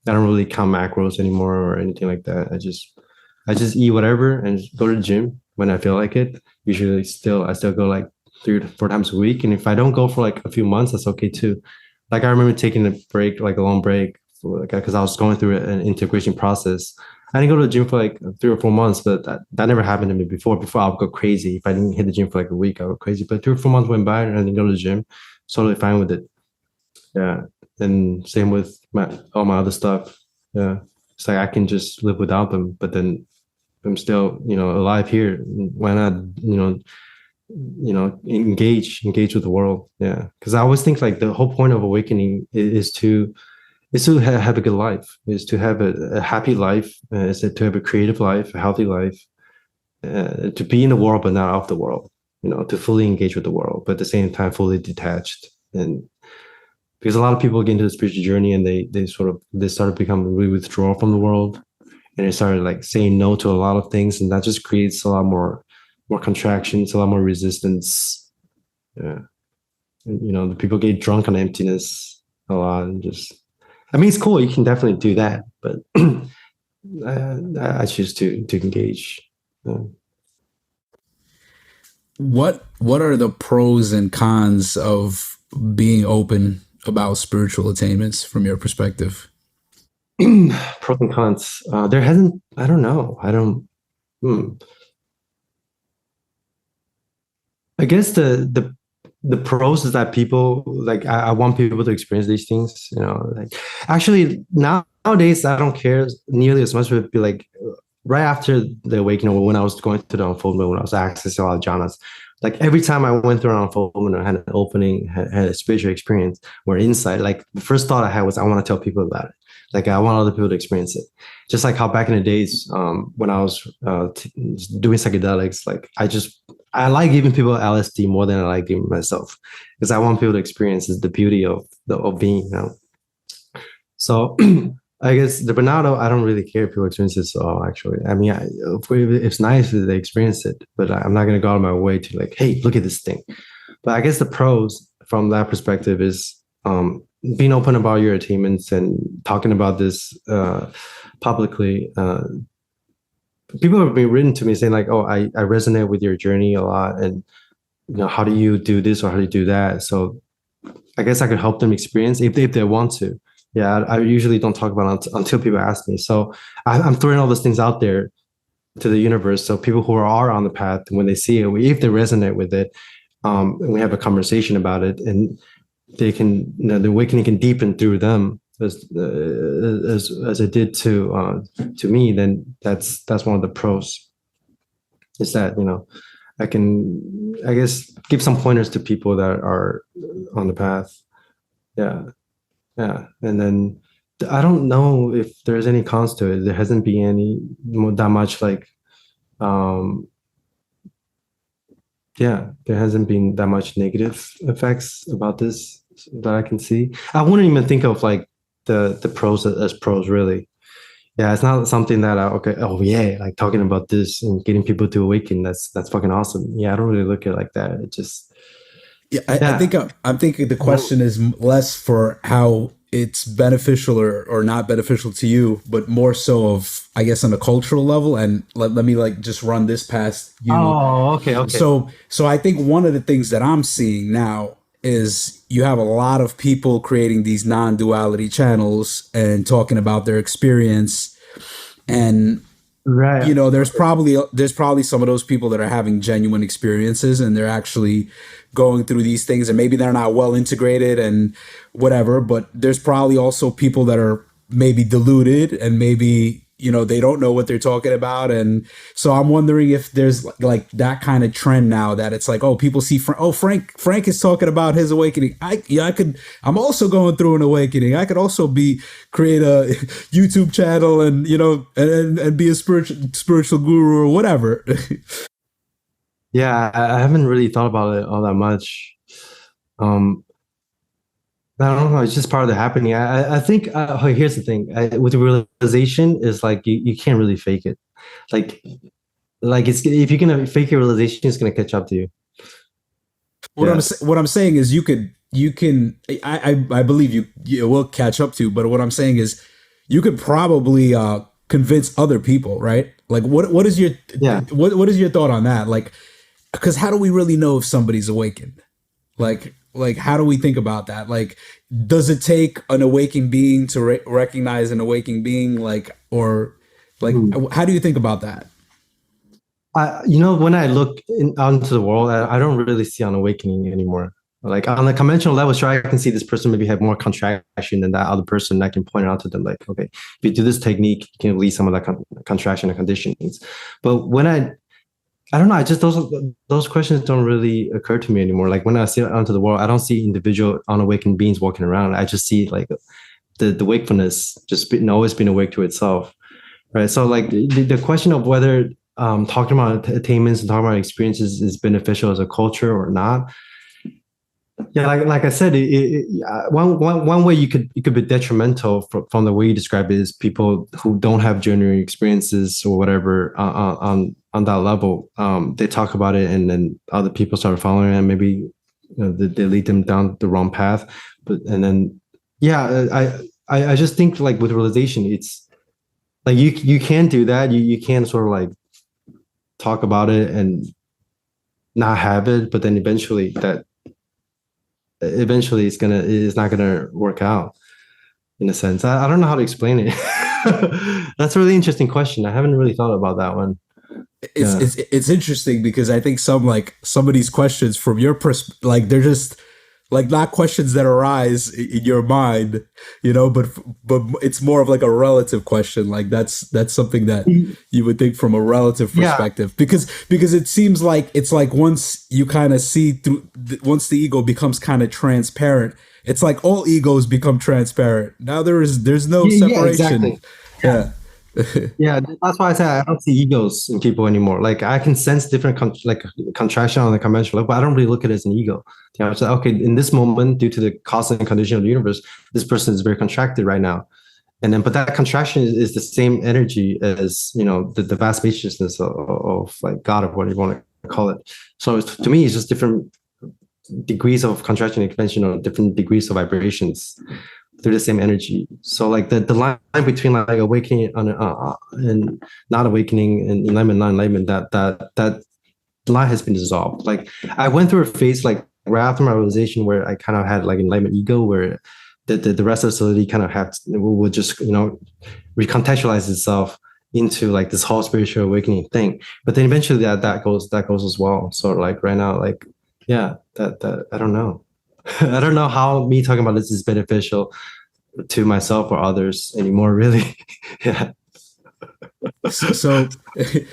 I don't really count macros anymore or anything like that. I just eat whatever and go to the gym when I feel like it. Usually I still go like 3 to 4 times a week. And if I don't go for like a few months, that's okay too. Like I remember taking a break, like a long break, because I was going through an integration process. I didn't go to the gym for like 3 or 4 months, but that never happened to me before. Before I would go crazy. If I didn't hit the gym for like a week, I would go crazy. But 3 or 4 months went by and I didn't go to the gym. Totally fine with it. Yeah. And same with all my other stuff. Yeah. It's like I can just live without them, but then I'm still, alive here. Why not, engage with the world. Yeah. Because I always think like the whole point of awakening is to have a good life, is to have a happy life, is to have a creative life, a healthy life, to be in the world but not of the world, to fully engage with the world, but at the same time fully detached. And because a lot of people get into the spiritual journey and they start to become really withdrawal from the world, and they started like saying no to a lot of things, and that just creates a lot more contractions, a lot more resistance. Yeah. And, the people get drunk on emptiness a lot, and just, I mean, it's cool. You can definitely do that, but I choose to engage. Yeah. What are the pros and cons of being open about spiritual attainments from your perspective? Pros and cons. There hasn't. I don't know. I don't. Hmm. I guess the the pros is that people like I want people to experience these things, you know, like actually nowadays I don't care nearly as much, but be like right after the awakening, or when I was going through the unfoldment, when I was accessing a lot of jhanas, like every time I went through an unfoldment or had an opening, had a spiritual experience or insight, like the first thought I had was I want to tell people about it. Like I want other people to experience it. Just like how back in the days when I was doing psychedelics, like I like giving people LSD more than I like giving myself, because I want people to experience the beauty of being, you know. So I guess the Bernardo, I don't really care if people experience it. So actually, I mean, it's nice that they experience it, but I'm not going to go out of my way to like, hey, look at this thing. But I guess the pros from that perspective is being open about your attainments and talking about this publicly. People have been written to me saying like, oh, I resonate with your journey a lot, and you know, how do you do this or how do you do that? So I guess I could help them experience if they want to. Yeah, I usually don't talk about it until people ask me. So I'm throwing all those things out there to the universe. So people who are on the path, when they see it, if they resonate with it, and we have a conversation about it, and they can, you know, the awakening can deepen through them as it did to me. Then that's one of the pros. Is that, you know, I can, I guess, give some pointers to people that are on the path. Yeah. Yeah, and then I don't know if there's any cons to it. There hasn't been any that much like, yeah, there hasn't been that much negative effects about this that I can see. I wouldn't even think of like the pros as pros really. Yeah, it's not something that okay, oh yeah, like talking about this and getting people to awaken. That's fucking awesome. Yeah, I don't really look at it like that. It just Yeah, I yeah. think I'm thinking the question is less for how it's beneficial or not beneficial to you, but more so of, I guess, on a cultural level. And let me like just run this past you. Oh, okay, okay. So I think one of the things that I'm seeing now is you have a lot of people creating these non-duality channels and talking about their experience. And Right. you know, there's probably some of those people that are having genuine experiences and they're actually going through these things, and maybe they're not well integrated and whatever, but there's probably also people that are maybe deluded and maybe, you know, they don't know what they're talking about. And so I'm wondering if there's like that kind of trend now that it's like, oh, people see Frank is talking about his awakening. I'm also going through an awakening. I could also create a YouTube channel and, you know, and be a spiritual guru or whatever. Yeah, I haven't really thought about it all that much. Um, I don't know. It's just part of the happening. I think. Oh, here's the thing. With the realization, is like you can't really fake it. Like it's, if you're gonna fake your realization, it's gonna catch up to you. Yeah. What I'm saying is you can I believe you will catch up to, but what I'm saying is you could probably convince other people, right? Like what is your Yeah. what is your thought on that? Like, because how do we really know if somebody's awakened? Like how do we think about that? Like, does it take an awakened being to recognize an awakened being? Like, or like, Hmm. how do you think about that? You know, when I look out into the world, I don't really see an awakening anymore. Like on the conventional level, sure, I can see this person maybe have more contraction than that other person. I can point it out to them, like, okay, if you do this technique, you can release some of that contraction and conditionings. But when I don't know, I just those questions don't really occur to me anymore. Like when I see out into the world, I don't see individual unawakened beings walking around. I just see like the wakefulness just always being awake to itself. Right. So like the question of whether talking about attainments and talking about experiences is beneficial as a culture or not. Yeah, like I said, one way it could be detrimental from the way you describe it is people who don't have genuine experiences or whatever on that level. They talk about it, and then other people start following, and maybe, you know, they lead them down the wrong path. But and then yeah, I just think like with realization, it's like you can do that. You can sort of like talk about it and not have it, but then eventually it's not gonna work out in a sense. I don't know how to explain it. That's a really interesting question. I haven't really thought about that one. Yeah. It's interesting because I think some of these questions from your like they're just like not questions that arise in your mind, but it's more of like a relative question. Like that's something that you would think from a relative Yeah. perspective, because it seems like it's like once you kind of see through, once the ego becomes kind of transparent, it's like all egos become transparent. Now there's no Yeah, separation. exactly. Yeah. Yeah, that's why I said I don't see egos in people anymore. Like I can sense different like contraction on the conventional level, but I don't really look at it as an ego. You know, it's like, okay, in this moment, due to the constant condition of the universe, this person is very contracted right now. And then, but that contraction is the same energy as, the vast spaciousness of like God, or what you want to call it. So to me, it's just different degrees of contraction and expansion, or different degrees of vibrations through the same energy. So like the line between like awakening and not awakening, and enlightenment, non-enlightenment, that line has been dissolved. Like I went through a phase like right after my realization where I kind of had like enlightenment ego, where the rest of the facility kind of would just recontextualize itself into like this whole spiritual awakening thing. But then eventually that goes as well. So like right now, like yeah, that I don't know. I don't know how me talking about this is beneficial to myself or others anymore, really. Yeah. So I it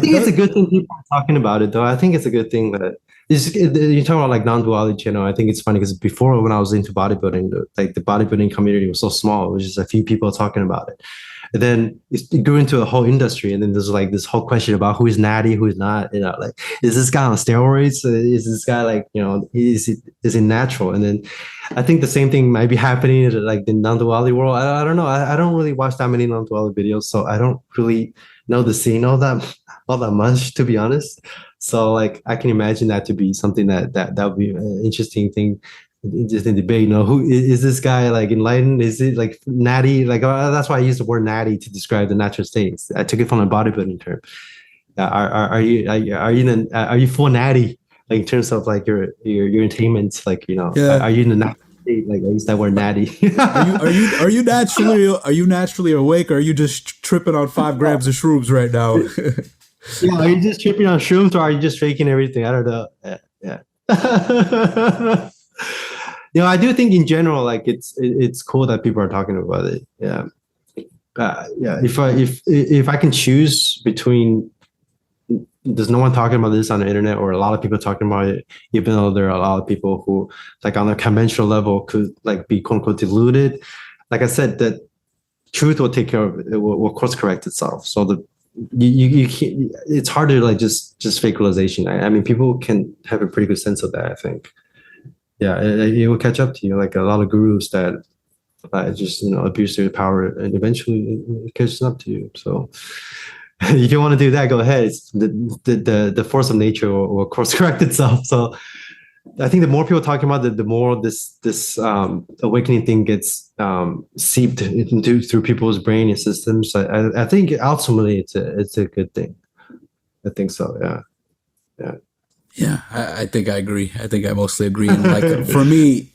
think it's does. a good thing people are talking about it, though. I think it's a good thing that you talk about like non-duality. I think it's funny because before, when I was into bodybuilding, the bodybuilding community was so small. It was just a few people talking about it. And then it grew into a whole industry, and then there's like this whole question about who is natty, who is not. Like, is this guy on steroids? Is this guy like, is it natural? And then I think the same thing might be happening in like the non-duality world. I don't know. I don't really watch that many non-duality videos, so I don't really know the scene all that much, to be honest. So like I can imagine that to be something that would be an interesting thing, interesting debate. Who is this guy, like enlightened? Is it like natty? Like that's why I use the word natty to describe the natural states. I took it from a bodybuilding term. Are you full natty, like in terms of like your attainments? Like Yeah. are you in the natural state? Like I use that word natty. Are you naturally awake, or are you just tripping on 5 grams of shrooms right now? Yeah, are you just tripping on shrooms, or are you just faking everything? I don't know. Yeah. I do think in general, like it's cool that people are talking about it. Yeah. Yeah. If I can choose between, there's no one talking about this on the internet, or a lot of people talking about it, even though there are a lot of people who, like on a conventional level, could like be quote unquote deluded. Like I said, that truth will take care of it. It will course correct itself. So you can't, it's hard to like just fake realization. I mean, people can have a pretty good sense of that, I think. Yeah, it will catch up to you. Like a lot of gurus that just abuse their power, and eventually it catches up to you. So if you want to do that, go ahead. It's the force of nature will course correct itself. So I think the more people talking about it, the more this awakening thing gets seeped into through people's brain and systems. I think ultimately it's a good thing. I think so. Yeah. Yeah. Yeah, I think I agree. I think I mostly agree. And like for me,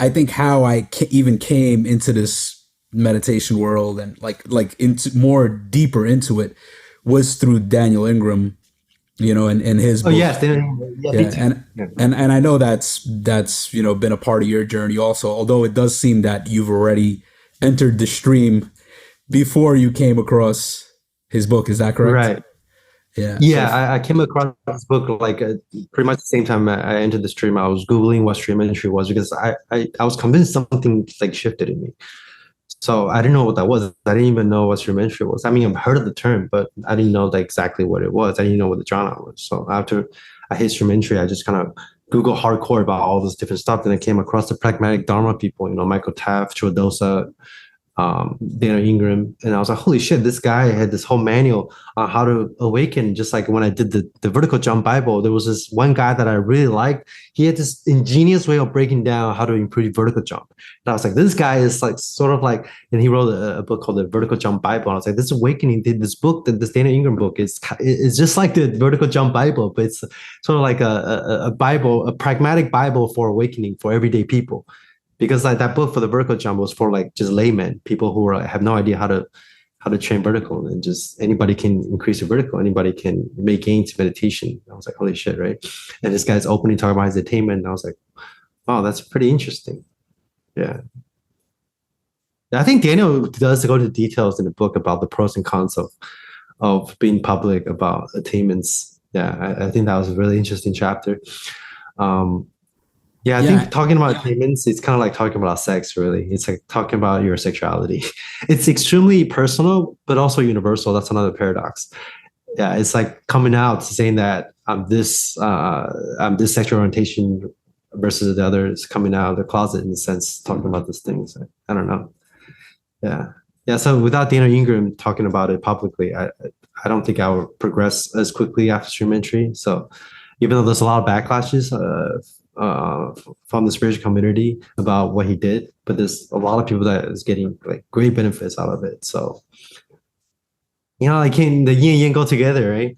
I think how even came into this meditation world, and like into more deeper into it, was through Daniel Ingram, and his Oh book. yes, yeah, me Yeah, too. and Yeah. and I know that's been a part of your journey also. Although it does seem that you've already entered the stream before you came across his book. Is that correct? Right. Yeah. So Yeah, I came across this book like pretty much the same time I entered the stream. I was Googling what stream entry was, because I was convinced something like shifted in me. So I didn't know what that was. I didn't even know what stream entry was. I mean, I've heard of the term, but I didn't know exactly what it was. I didn't know what the genre was. So after I hit stream entry, I just kind of Google hardcore about all this different stuff. And I came across the pragmatic Dharma people, Michael Taft, Chodosa, Dana Ingram, and I was like, holy shit, this guy had this whole manual on how to awaken. Just like when I did the vertical jump Bible, there was this one guy that I really liked. He had this ingenious way of breaking down how to improve vertical jump. And I was like, this guy is like sort of like, and he wrote a book called the Vertical Jump Bible. And I was like, this awakening did this book, this Dana Ingram book is just like the vertical jump Bible, but it's sort of like a Bible, a pragmatic Bible for awakening for everyday people. Because like that book for the vertical jump was for like just laymen, people who have no idea how to how to train vertical, and just anybody can increase your vertical, anybody can make gains in meditation. I was like, holy shit, right? And this guy's openly talking about his attainment, and I was like, wow, that's pretty interesting. Yeah. I think Daniel does go into details in the book about the pros and cons of being public about attainments. Yeah, I think that was a really interesting chapter. Yeah, I think talking about attainments, it's kind of like talking about sex, really. It's like talking about your sexuality. It's extremely personal, but also universal. That's another paradox. Yeah, it's like coming out saying that I'm this sexual orientation versus the other is coming out of the closet, in a sense, talking about these things. I don't know. Yeah. Yeah. So without Dana Ingram talking about it publicly, I don't think I would progress as quickly after stream entry. So even though there's a lot of backlashes from the spiritual community about what he did, but there's a lot of people that is getting like great benefits out of it. So, like the yin and yang go together, right?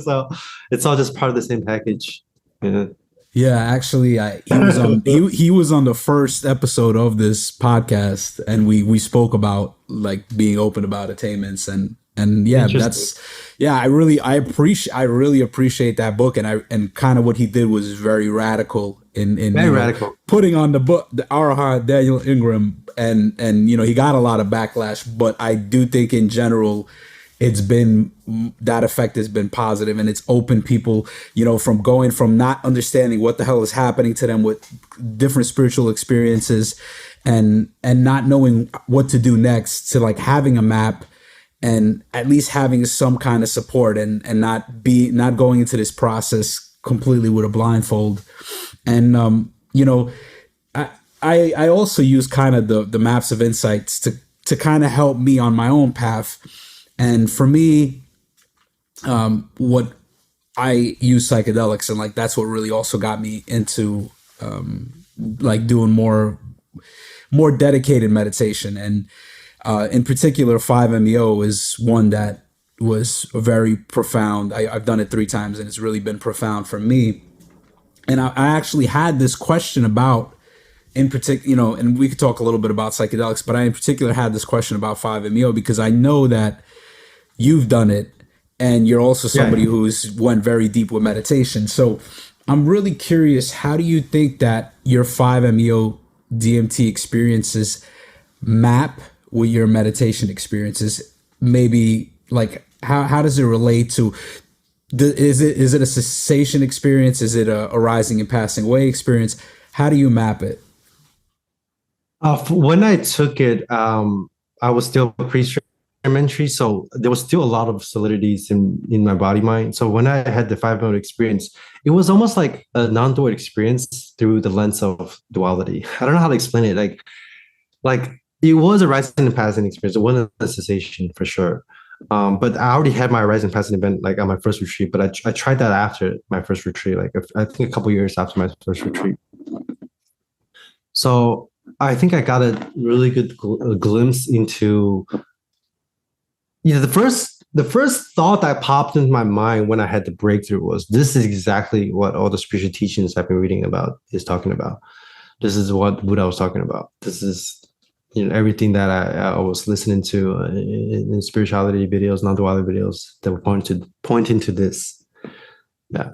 So it's all just part of the same package. Yeah. Yeah, actually, he was on he was on the first episode of this podcast, and we spoke about like being open about attainments, and yeah, I really appreciate that book, and kind of what he did was very radical in very radical putting on the book the Arahant Daniel Ingram, and he got a lot of backlash, but I do think in general that effect has been positive, and it's opened people, from going from not understanding what the hell is happening to them with different spiritual experiences and not knowing what to do next, to like having a map and at least having some kind of support, and not going into this process completely with a blindfold. And I also use kind of the maps of insights to kind of help me on my own path. And for me, what I use psychedelics, and like that's what really also got me into like doing more dedicated meditation. And in particular, 5-MeO is one that was very profound. I've done it 3 times, and it's really been profound for me. And I actually had this question about, in particular, and we could talk a little bit about psychedelics, but I in particular had this question about 5-MeO because I know that you've done it, and you're also somebody who's went very deep with meditation. So I'm really curious, how do you think that your 5-MeO DMT experiences map with your meditation experiences? Maybe like how does it relate to is it a cessation experience? Is it a arising and passing away experience? How do you map it? When I took it, I was still pre-stream, so there was still a lot of solidities in my body mind. So when I had the 5-MeO experience, it was almost like a non-dual experience through the lens of duality. I don't know how to explain it. Like it was a rising and passing experience. It wasn't a cessation for sure. But I already had my rising and passing event like on my first retreat. But I tried that after my first retreat, like I think a couple of years after my first retreat. So I think I got a really good glimpse into. The first thought that popped into my mind when I had the breakthrough was, this is exactly what all the spiritual teachings I've been reading about is talking about. This is what Buddha was talking about. This is everything that I was listening to in spirituality videos, non-duality videos that were pointing to this. Yeah,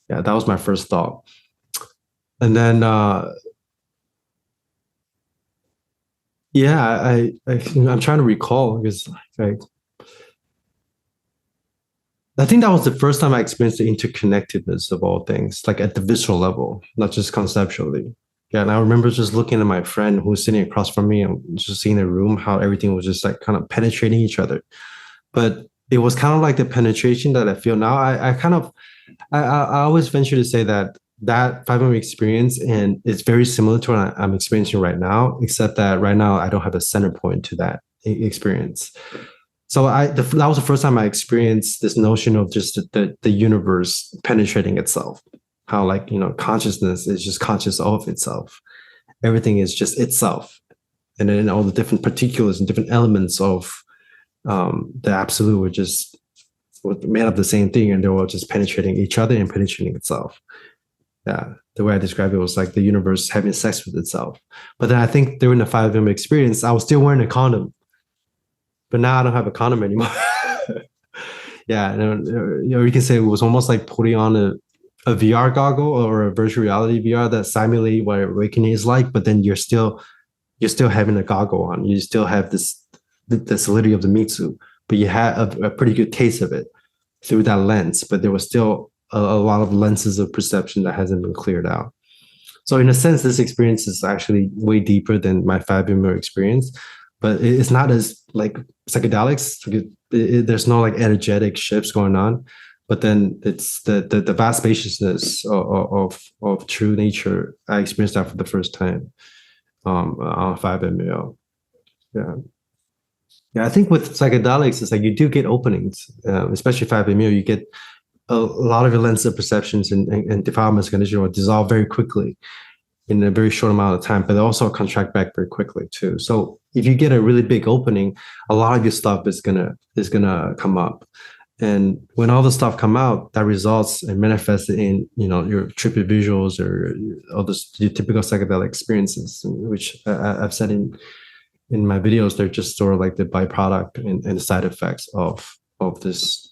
that was my first thought. And then I'm trying to recall, because I think that was the first time I experienced the interconnectedness of all things, like at the visceral level, not just conceptually. Yeah, and I remember just looking at my friend who was sitting across from me and just seeing the room, how everything was just like kind of penetrating each other. But it was kind of like the penetration that I feel now. I always venture to say that 5-MeO experience, and it's very similar to what I'm experiencing right now, except that right now I don't have a center point to that experience. So that was the first time I experienced this notion of just the universe penetrating itself. How consciousness is just conscious of itself. Everything is just itself. And then all the different particulars and different elements of the absolute were just made of the same thing, and they were just penetrating each other and penetrating itself. Yeah, the way I described it was like the universe having sex with itself. But then I think during the 5-MeO experience, I was still wearing a condom. but now I don't have a condom anymore. Yeah, you can say it was almost like putting on a VR goggle or a virtual reality VR that simulate what awakening is like, but then you're still having a goggle on. You still have the solidity of the mitsu, but you had a pretty good taste of it through that lens. But there was still a lot of lenses of perception that hasn't been cleared out. So in a sense, this experience is actually way deeper than my 5-MeO experience, but it's not as like psychedelics. There's no like energetic shifts going on, but then it's the vast spaciousness of true nature. I experienced that for the first time on 5-MeO. Yeah. Yeah, I think with psychedelics, it's like you do get openings, especially 5-MeO. You get a lot of your lens of perceptions and defilements condition will dissolve very quickly in a very short amount of time, but they also contract back very quickly too. So if you get a really big opening, a lot of your stuff is gonna come up. And when all the stuff come out, that results and manifests in, you know, your trippy visuals or all your typical psychedelic experiences, which I've said in my videos, they're just sort of like the byproduct and the side effects of this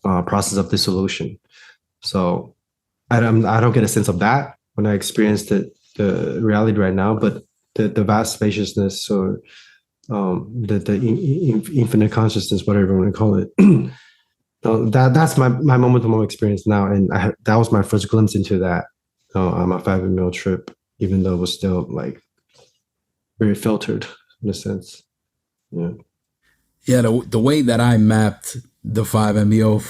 process of dissolution. So I don't get a sense of that when I experienced the reality right now, but the vast spaciousness or the infinite consciousness, whatever you want to call it. That's my moment to moment experience now, and that was my first glimpse into that on my 5-MeO trip, even though it was still like very filtered in a sense. Yeah. Yeah, the way that I mapped the 5-MeO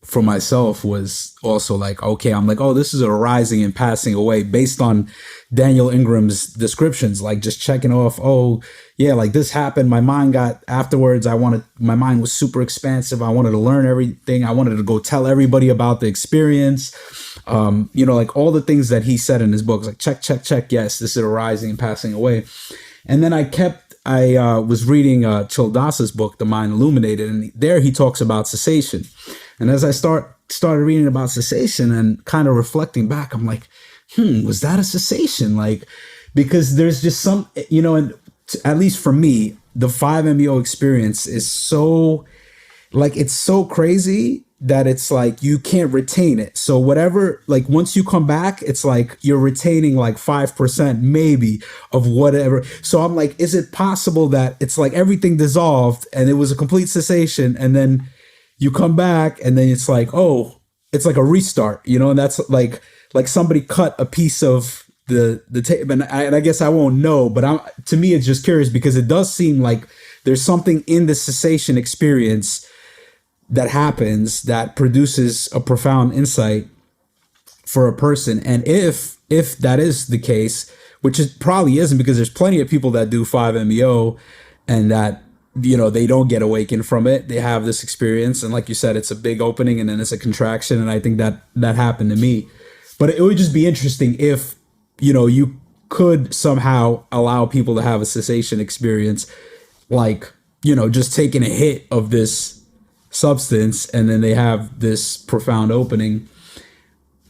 for myself was also like, okay, I'm like, oh, this is a rising and passing away based on Daniel Ingram's descriptions, like just checking off, oh yeah, like this happened. My mind got afterwards. My mind was super expansive. I wanted to learn everything. I wanted to go tell everybody about the experience. You know, like all the things that he said in his books, like check. Yes, this is a rising and passing away. And then I was reading Childasa's book, The Mind Illuminated, and there he talks about cessation. And as I started reading about cessation and kind of reflecting back, I'm like, was that a cessation? Like, because there's just some, you know, and at least for me, the 5-MeO experience is so, like, it's so crazy that it's like you can't retain it. So whatever, like once you come back, it's like you're retaining like 5% maybe of whatever. So I'm like, is it possible that it's like everything dissolved and it was a complete cessation, and then you come back and then it's like, oh, it's like a restart, you know? And that's like somebody cut a piece of the tape, and I guess I won't know, but to me it's just curious because it does seem like there's something in the cessation experience that happens that produces a profound insight for a person. And if that is the case, which it probably isn't, because there's plenty of people that do 5-MeO and that, you know, they don't get awakened from it. They have this experience, and like you said, it's a big opening and then it's a contraction. And I think that happened to me. But it would just be interesting if, you know, you could somehow allow people to have a cessation experience, like, you know, just taking a hit of this substance and then they have this profound opening.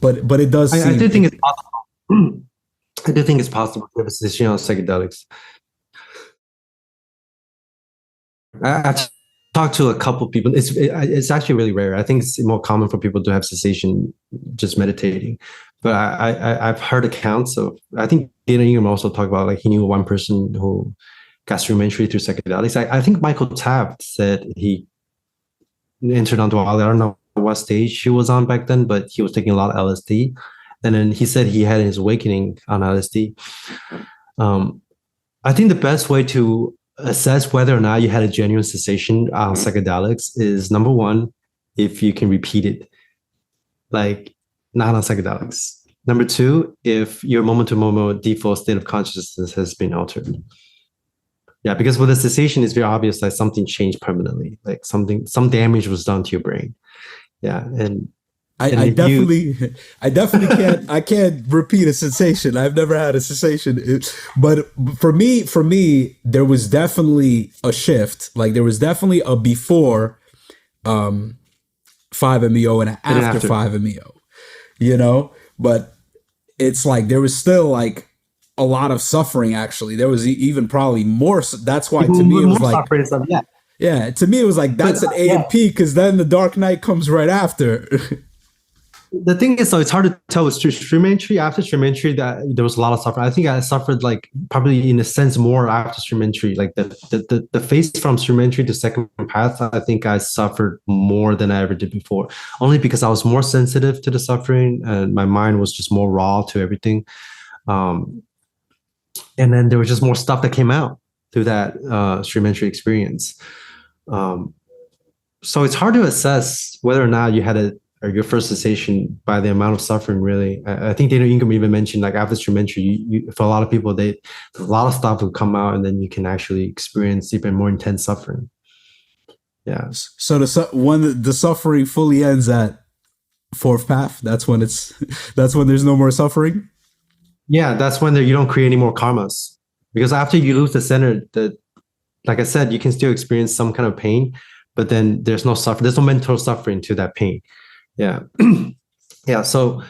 But it does seem, I do think it's possible. I do think it's possible to have a cessation on psychedelics. I've talked to a couple of people. It's actually really rare. I think it's more common for people to have cessation just meditating. But I've heard accounts of, I think Dana Ingram also talked about, like, he knew one person who got stream entry through psychedelics. I think Michael Taft said he entered onto I don't know what stage he was on back then, but he was taking a lot of LSD. And then he said he had his awakening on LSD. I think the best way to assess whether or not you had a genuine cessation on psychedelics is, number one, if you can repeat it, like not on psychedelics. Number two, if your moment-to-moment default state of consciousness has been altered. Yeah, because with a cessation, it's very obvious that something changed permanently, like some damage was done to your brain. Yeah, and I definitely can't repeat a cessation. I've never had a cessation, but for me, there was definitely a shift. Like there was definitely a before 5-MeO and an after 5-MeO, you know. But it's like there was still like a lot of suffering. Actually, there was even probably more. That's why to me it was like, Yeah, to me it was like But that's an A yeah, and P because then the Dark Knight comes right after. the thing is, though, it's hard to tell with stream entry. After stream entry, that there was a lot of suffering. I think I suffered like probably in a sense more after stream entry. Like the phase from stream entry to second path, I think I suffered more than I ever did before. Only because I was more sensitive to the suffering and my mind was just more raw to everything. Um, and then there was just more stuff that came out through that stream entry experience. Um, so it's hard to assess whether or not you had a or your first cessation by the amount of suffering. Really, I think Dana Ingram even mentioned like after stream entry, for a lot of people, a lot of stuff will come out, and then you can actually experience even more intense suffering. Yeah. So when the suffering fully ends at fourth path, that's when that's when there's no more suffering. Yeah, that's when you don't create any more karmas, because after you lose the center, like I said, you can still experience some kind of pain, but then there's no suffering. There's no mental suffering to that pain. Yeah. Yeah. So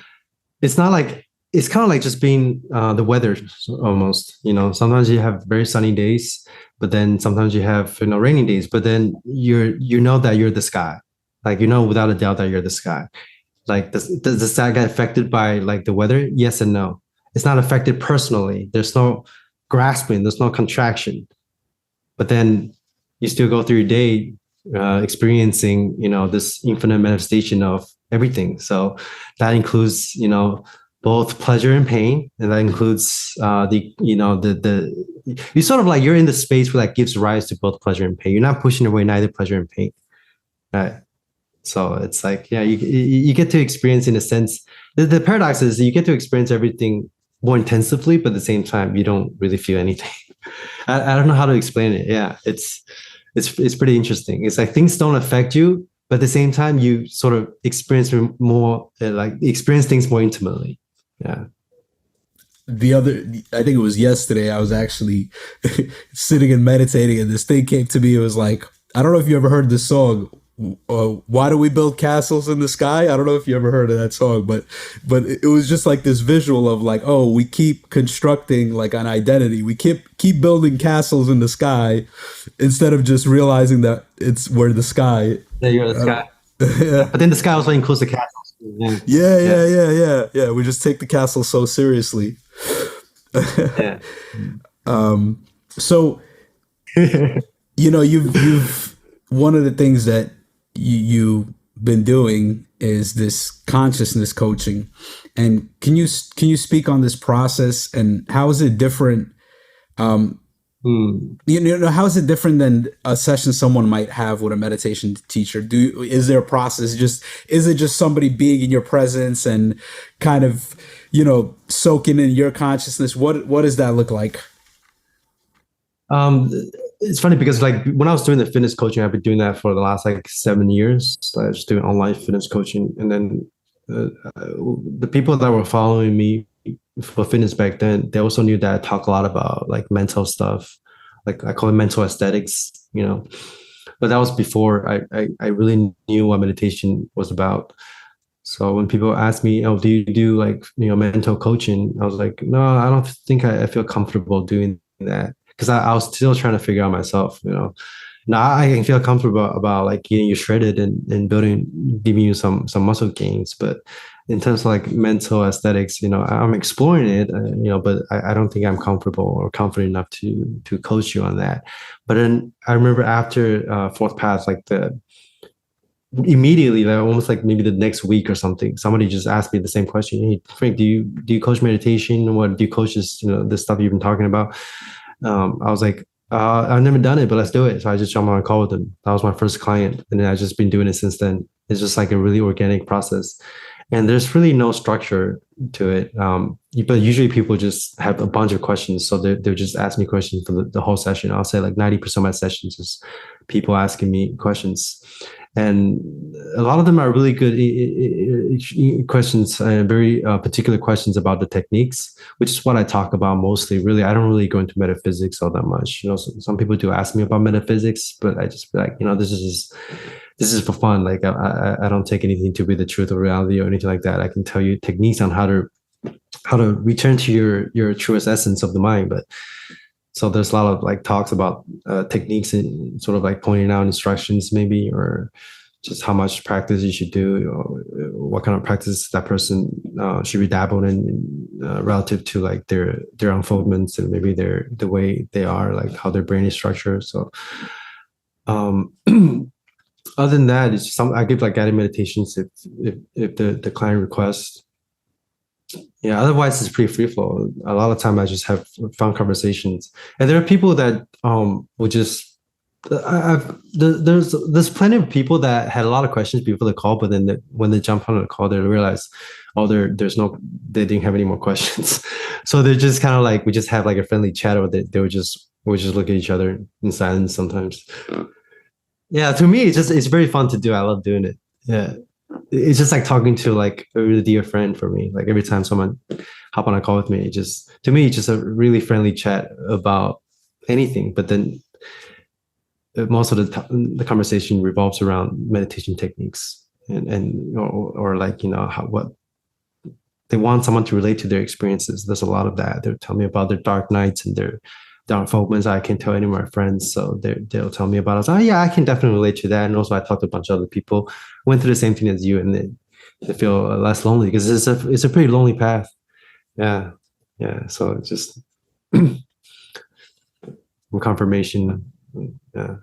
it's not like, it's kind of like just being the weather almost, sometimes you have very sunny days, but then sometimes you have, rainy days, but then you know that you're the sky. Like, without a doubt that you're the sky. Like, does the sky get affected by like the weather? Yes and no. It's not affected personally. There's no grasping, there's no contraction, but then you still go through your day experiencing, this infinite manifestation of everything. So that includes, both pleasure and pain, and that includes you sort of like you're in the space where that gives rise to both pleasure and pain. You're not pushing away neither pleasure and pain, right? So it's like, yeah, you get to experience, in a sense, the paradox is you get to experience everything more intensively, but at the same time you don't really feel anything. I don't know how to explain it. Yeah, it's pretty interesting. It's like things don't affect you, but at the same time you sort of experience more, experience things more intimately. Yeah. I think it was yesterday, I was actually sitting and meditating, and this thing came to me. It was like, I don't know if you ever heard this song, Why Do We Build Castles in the Sky? I don't know if you ever heard of that song, but it was just like this visual of like, oh, we keep constructing like an identity. We keep building castles in the sky instead of just realizing that we're the sky. Yeah, you're the sky. Yeah. But then the sky also includes the castles. Yeah. We just take the castle so seriously. Yeah. So, you've one of the things that you've been doing is this consciousness coaching, and can you speak on this process and how is it different? How is it different than a session someone might have with a meditation teacher? Is there a process? Is it just somebody being in your presence and kind of, soaking in your consciousness? What does that look like? It's funny because like when I was doing the fitness coaching, I've been doing that for the last like 7 years. I was doing online fitness coaching, and then the people that were following me for fitness back then, they also knew that I talk a lot about like mental stuff, like I call it mental aesthetics, But that was before I really knew what meditation was about. So when people ask me, "Oh, do you do like mental coaching?" I was like, "No, I don't think I feel comfortable doing that." Because I was still trying to figure out myself, Now I can feel comfortable about like getting you shredded and giving you some muscle gains. But in terms of like mental aesthetics, I'm exploring it, but I don't think I'm comfortable or confident enough to coach you on that. But then I remember after fourth path, like immediately, like almost like maybe the next week or something, somebody just asked me the same question. Hey, Frank, do you coach meditation? What do you coach this stuff you've been talking about? I was like, I've never done it, but let's do it. So I just jumped on a call with them. That was my first client. And then I've just been doing it since then. It's just like a really organic process. And there's really no structure to it. But usually people just have a bunch of questions. So they'll just ask me questions for the whole session. I'll say like 90% of my sessions is people asking me questions. And a lot of them are really good questions, very particular questions about the techniques, which is what I talk about mostly. Really, I don't really go into metaphysics all that much. Some people do ask me about metaphysics, but I just be like, this is for fun. Like I don't take anything to be the truth or reality or anything like that. I can tell you techniques on how to return to your truest essence of the mind, but So there's a lot of like talks about techniques and sort of like pointing out instructions maybe, or just how much practice you should do, or what kind of practice that person should be dabbled in relative to like their unfoldments and maybe the way they are, like how their brain is structured. So um, other than that, it's some I give like guided meditations if the client requests. Yeah, otherwise it's pretty free flow. A lot of time I just have fun conversations, and there are people that will just. There's plenty of people that had a lot of questions before the call, but then when they jump on the call, they realize, oh, they didn't have any more questions, so they're just kind of like we just have like a friendly chat, or we just look at each other in silence sometimes. Yeah, to me, it's very fun to do. I love doing it. Yeah, it's just like talking to like a really dear friend for me. Like every time someone hop on a call with me, to me, it's just a really friendly chat about anything. But then most of the conversation revolves around meditation techniques and or like what they want someone to relate to their experiences. There's a lot of that. They'll tell me about their dark nights and their dark moments. I can't tell any of my friends, so they'll tell me about it. Oh yeah, I can definitely relate to that. And also I talked to a bunch of other people who went through the same thing as you, and they feel less lonely because it's a pretty lonely path. Yeah, yeah. So it's just confirmation. Yeah.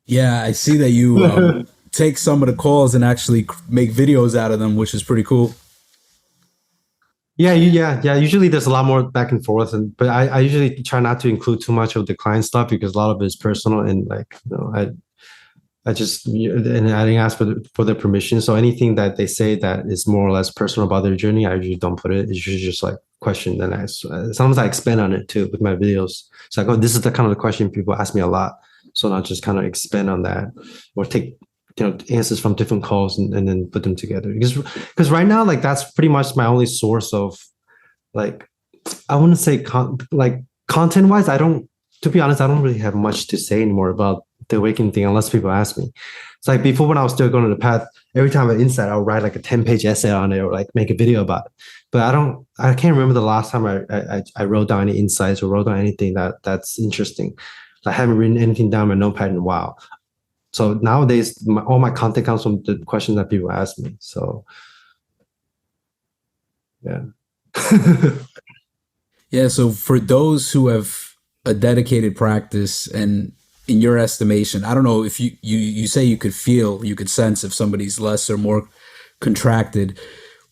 Yeah, I see that you take some of the calls and actually make videos out of them, which is pretty cool. Yeah, yeah. Usually there's a lot more back and forth, but I usually try not to include too much of the client stuff because a lot of it is personal, and like I just and I didn't ask for the permission. So anything that they say that is more or less personal about their journey, I usually don't put it. It's usually just like question. And sometimes I expand on it too with my videos. It's like, oh, this is the kind of the question people ask me a lot. So I'll just kind of expand on that or take answers from different calls and then put them together. Because right now, like that's pretty much my only source of like I want to say like content wise, to be honest, I don't really have much to say anymore about the awakening thing unless people ask me. It's like before when I was still going to the path, every time I insight, I'll write like a 10-page essay on it or like make a video about it. But I can't remember the last time I wrote down any insights or wrote down anything that's interesting. I haven't written anything down on my notepad in a while. So nowadays, all my content comes from the questions that people ask me. So, yeah. Yeah. So for those who have a dedicated practice, and in your estimation, I don't know if you say you could sense if somebody's less or more contracted.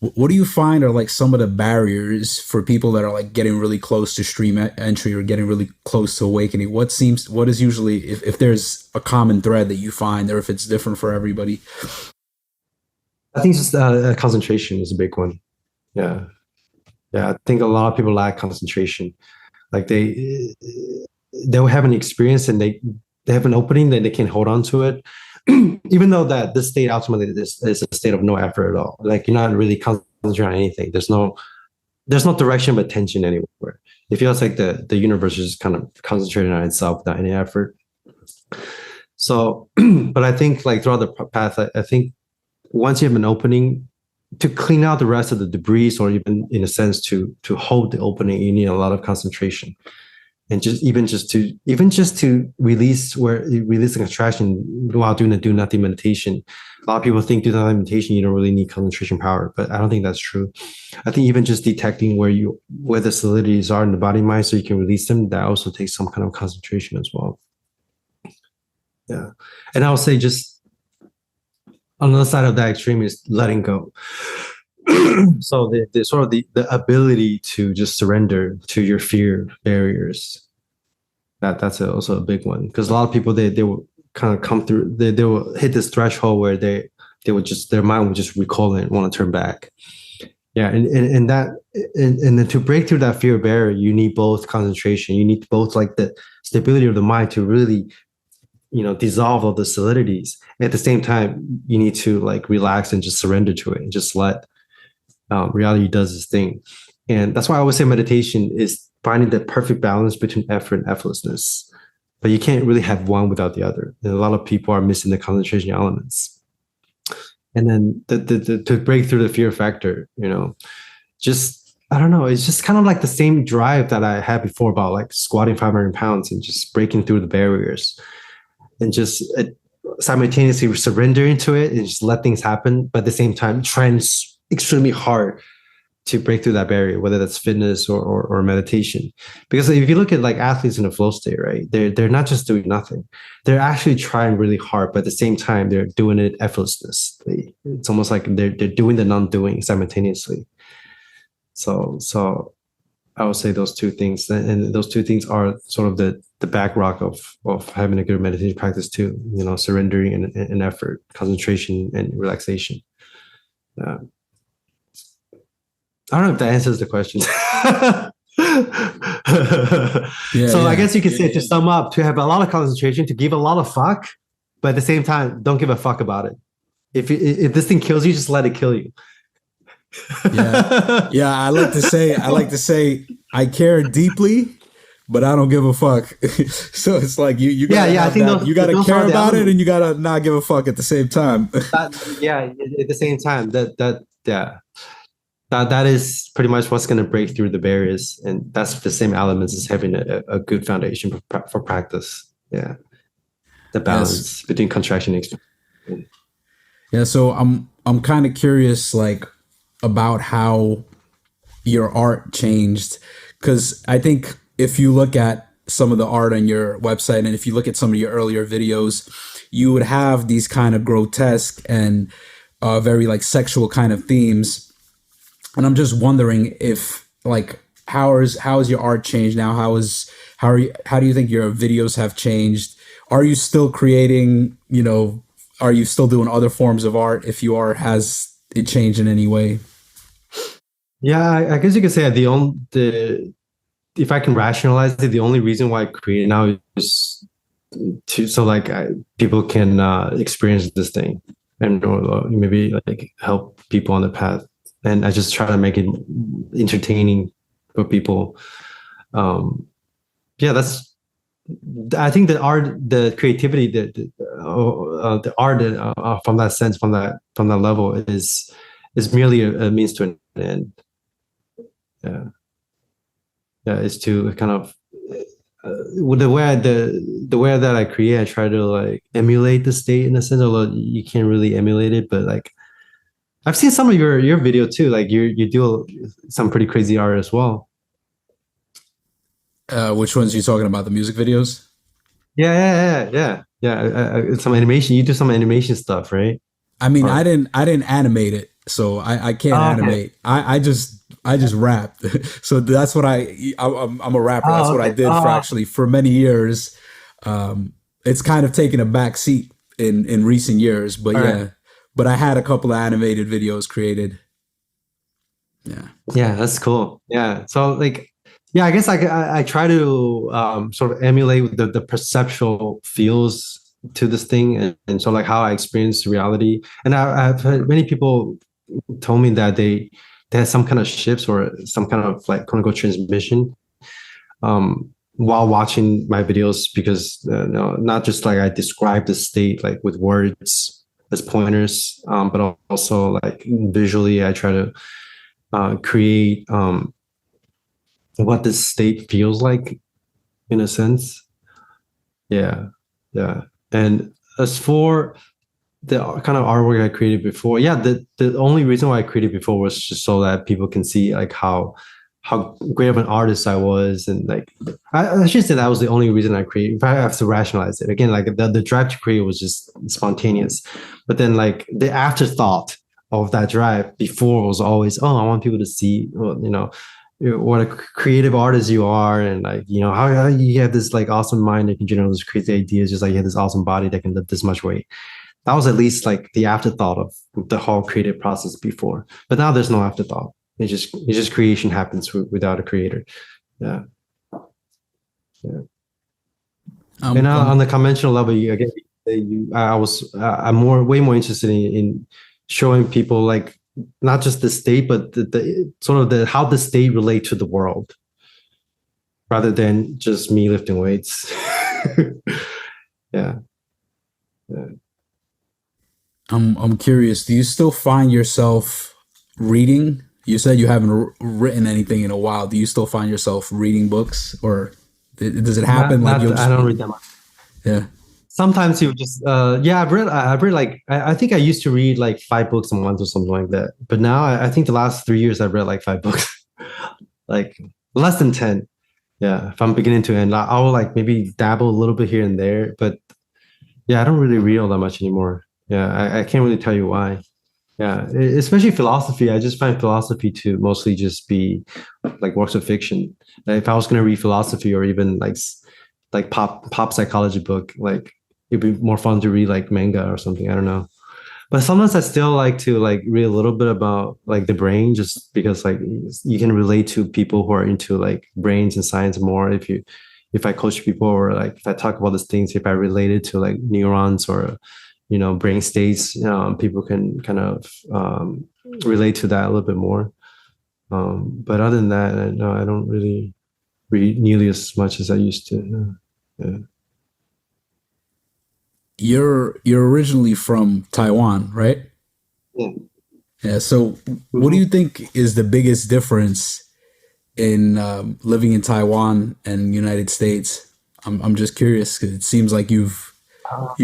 What do you find are like some of the barriers for people that are like getting really close to stream entry or getting really close to awakening? What is usually, if there's a common thread that you find, or if it's different for everybody? I think just concentration is a big one. Yeah. Yeah. I think a lot of people lack concentration. Like they'll have an experience and they have an opening that they can hold on to it. Even though that this state ultimately is a state of no effort at all. Like you're not really concentrating on anything. There's no direction but tension anywhere. It feels like the universe is kind of concentrating on itself without any effort. So, but I think like throughout the path, I think once you have an opening, to clean out the rest of the debris, or even in a sense to hold the opening, you need a lot of concentration. And just to release the contraction while doing the do nothing meditation. A lot of people think do nothing meditation, you don't really need concentration power, but I don't think that's true. I think even just detecting where the solidities are in the body mind so you can release them, that also takes some kind of concentration as well. Yeah. And I would say just on the other side of that extreme is letting go. So the sort of the ability to just surrender to your fear barriers, that's also a big one, because a lot of people they will kind of come through, they will hit this threshold where they would just, their mind would just recall it and want to turn back. Yeah, and then to break through that fear barrier, you need both concentration, you need both like the stability of the mind to really dissolve all the solidities. At the same time, you need to like relax and just surrender to it and just let reality does its thing. And that's why I always say meditation is finding the perfect balance between effort and effortlessness. But you can't really have one without the other. And a lot of people are missing the concentration elements. And then to break through the fear factor, just I don't know. It's just kind of like the same drive that I had before about like squatting 500 pounds and just breaking through the barriers and just simultaneously surrendering to it and just let things happen. But at the same time, trying extremely hard to break through that barrier, whether that's fitness or meditation. Because if you look at like athletes in a flow state, right, they're not just doing nothing. They're actually trying really hard, but at the same time, they're doing it effortlessly. It's almost like they're doing the non-doing simultaneously. So I would say those two things, and those two things are sort of the back rock of having a good meditation practice too. You know, surrendering and effort, concentration and relaxation. I don't know if that answers the question. So I guess you could say, to sum up, to have a lot of concentration, to give a lot of fuck, but at the same time, don't give a fuck about it. If this thing kills you, just let it kill you. Yeah. I like to say, I care deeply, but I don't give a fuck. So it's like you gotta I think you gotta care about it, and you gotta not give a fuck at the same time. At the same time, that is pretty much what's going to break through the barriers, and that's the same elements as having a good foundation for practice. Yeah, the balance between contraction and expansion. Yeah, so I'm kind of curious, like, about how your art changed, because I think if you look at some of the art on your website, and if you look at some of your earlier videos, you would have these kind of grotesque and very like sexual kind of themes. And I'm just wondering if, like, how has your art changed now? How do you think your videos have changed? Are you still creating, are you still doing other forms of art? If you are, has it changed in any way? Yeah, I guess you could say if I can rationalize it, the only reason why I create it now is people can experience this thing and maybe like help people on the path. And I just try to make it entertaining for people. I think the art, the creativity, the art from that sense, from that level is merely a means to an end. Is to kind of the way that I create, I try to like emulate the state in a sense, although you can't really emulate it, but like I've seen some of your video too. Like you do some pretty crazy art as well. Which ones are you talking about? The music videos? Yeah. Some animation. You do some animation stuff, right? I mean, I didn't animate it, so I can't animate. I just rap. So that's what I'm a rapper. That's what I did for many years. It's kind of taken a back seat in recent years, but right. But I had a couple of animated videos created. Yeah, that's cool. Yeah, so like, yeah, I guess I try to sort of emulate the perceptual feels to this thing, and so like how I experience reality. And I've heard many people told me that they had some kind of shifts or some kind of like quote unquote transmission while watching my videos, because not just like I describe the state like with words as pointers, but also like visually I try to create what this state feels like in a sense. Yeah. And as for the kind of artwork I created before, the only reason why I created before was just so that people can see like how great of an artist I was. And like I should say that was the only reason I created. If I have to rationalize it again, like the drive to create was just spontaneous, but then like the afterthought of that drive before was always, I want people to see, what a creative artist you are, and like how you have this like awesome mind that can generate those crazy ideas, just like you have this awesome body that can lift this much weight. That was at least like the afterthought of the whole creative process before, but now there's no afterthought. It's just creation happens without a creator. Yeah. And on the conventional level, I'm way more interested in showing people like not just the state, but the sort of how the state relate to the world, rather than just me lifting weights. Yeah. I'm curious. Do you still find yourself reading You said you haven't written anything in a while. Do you still find yourself reading books, or does it happen like you'll I just don't read that much. yeah? Sometimes you just yeah, I've read like I think I used to read like 5 books a month or something like that. But now I think the last 3 years I've read like 5 books, like less than 10. Yeah, if I'm beginning to end, I will like maybe dabble a little bit here and there, but yeah, I don't really read all that much anymore. Yeah, I can't really tell you why. Yeah, especially philosophy. I just find philosophy to mostly just be like works of fiction. Like, if I was gonna read philosophy or even like like pop psychology book, like it'd be more fun to read like manga or something. I don't know. But sometimes I still like to like read a little bit about like the brain, just because like you can relate to people who are into like brains and science more. If I coach people, or like if I talk about these things, if I relate it to like neurons or brain states, people can kind of relate to that a little bit more. But other than that, no, I don't really read nearly as much as I used to. No. Yeah. You're originally from Taiwan, right? Yeah. Yeah. So, what do Mhm. you think is the biggest difference in living in Taiwan and United States? I'm just curious because it seems like you've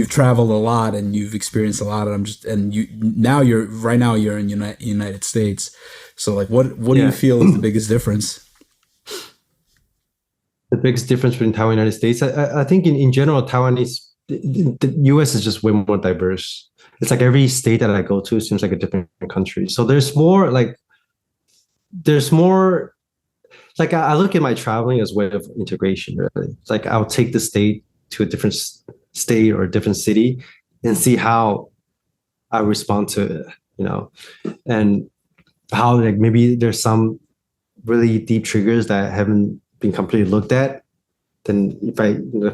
traveled a lot and you've experienced a lot. And I'm just and you now you're right now you're in United States. So, like, what do you Yeah. feel is the biggest difference? The biggest difference between Taiwan and the United States, I think in general, Taiwan is the US is just way more diverse. It's like every state that I go to seems like a different country. So there's more like I look at my traveling as a way of integration, really. It's like I'll take the state to a different state or a different city and see how I respond to it, and how like maybe there's some really deep triggers that haven't been completely looked at. Then if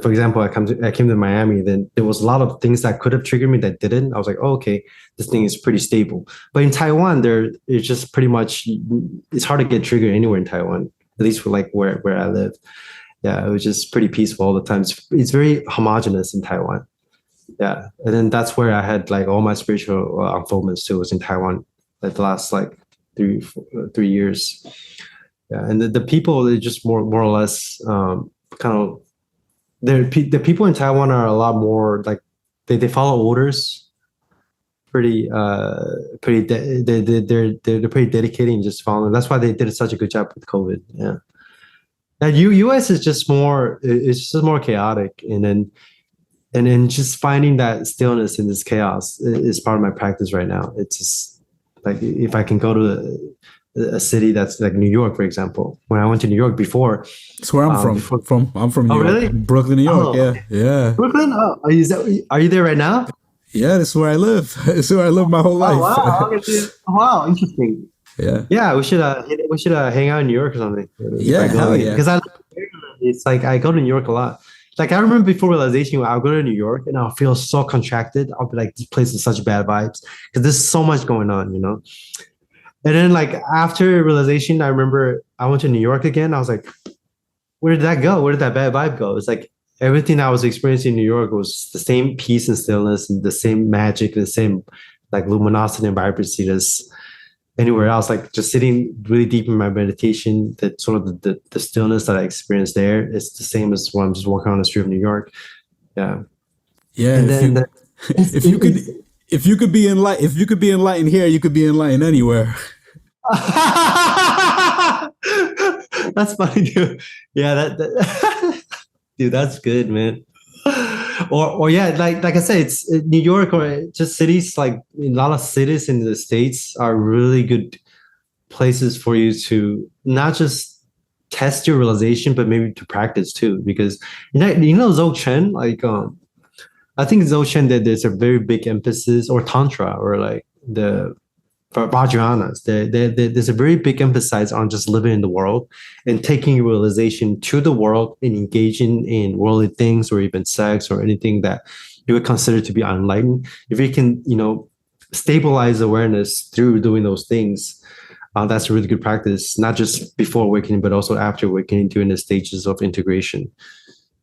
for example, I came to Miami, then there was a lot of things that could have triggered me that didn't. I was like, oh, okay, this thing is pretty stable. But in Taiwan, it's just pretty much, it's hard to get triggered anywhere in Taiwan, at least for like where I live. Yeah, it was just pretty peaceful all the time. It's very homogenous in Taiwan. Yeah, and then that's where I had like all my spiritual unfoldments too, was in Taiwan, like the last like 3 years. Yeah, and the people, they're just more or less kind of the people in Taiwan are a lot more like they follow orders pretty they're pretty dedicated and just following. That's why they did such a good job with COVID. Yeah, and US is just more, it's just more chaotic, and then just finding that stillness in this chaos is part of my practice right now. It's just like if I can go to a city that's like New York, for example. When I went to New York before, It's where I'm from. before. I'm from New Oh, York, really? Brooklyn, New York. Oh, Yeah, okay. yeah, Brooklyn. Oh, are you there right now? yeah. That's where I live. It's where I live my whole Oh, life. wow. Okay. Wow, interesting. Yeah, Yeah, we should hang out in New York or something if yeah. I go Hell again. yeah. Because it's like I go to New York a lot. Like I remember before realization, I'll go to New York and I'll feel so contracted. I'll be like, this place is such bad vibes because there's so much going on. And then like after realization, I remember I went to New York again. I was like, where did that go? Where did that bad vibe go? It's like everything I was experiencing in New York was the same peace and stillness and the same magic, the same like luminosity and vibrancy as anywhere else. Like just sitting really deep in my meditation, that sort of the stillness that I experienced there is the same as when I'm just walking on the street of New York. Yeah. Yeah. And then it's, If you could it's if you could be enlightened here, you could be enlightened anywhere. that's funny, dude. Yeah, dude, that's good, man. Or yeah, like I said, it's New York or just cities. Like a lot of cities in the States are really good places for you to not just test your realization, but maybe to practice too. Because Dzogchen, like I think Dzogchen, that there's a very big emphasis, or Tantra, or like the for Vajrayanas, there's a very big emphasis on just living in the world and taking your realization to the world and engaging in worldly things or even sex or anything that you would consider to be unenlightened. If you can, stabilize awareness through doing those things, that's a really good practice, not just before awakening, but also after awakening during the stages of integration.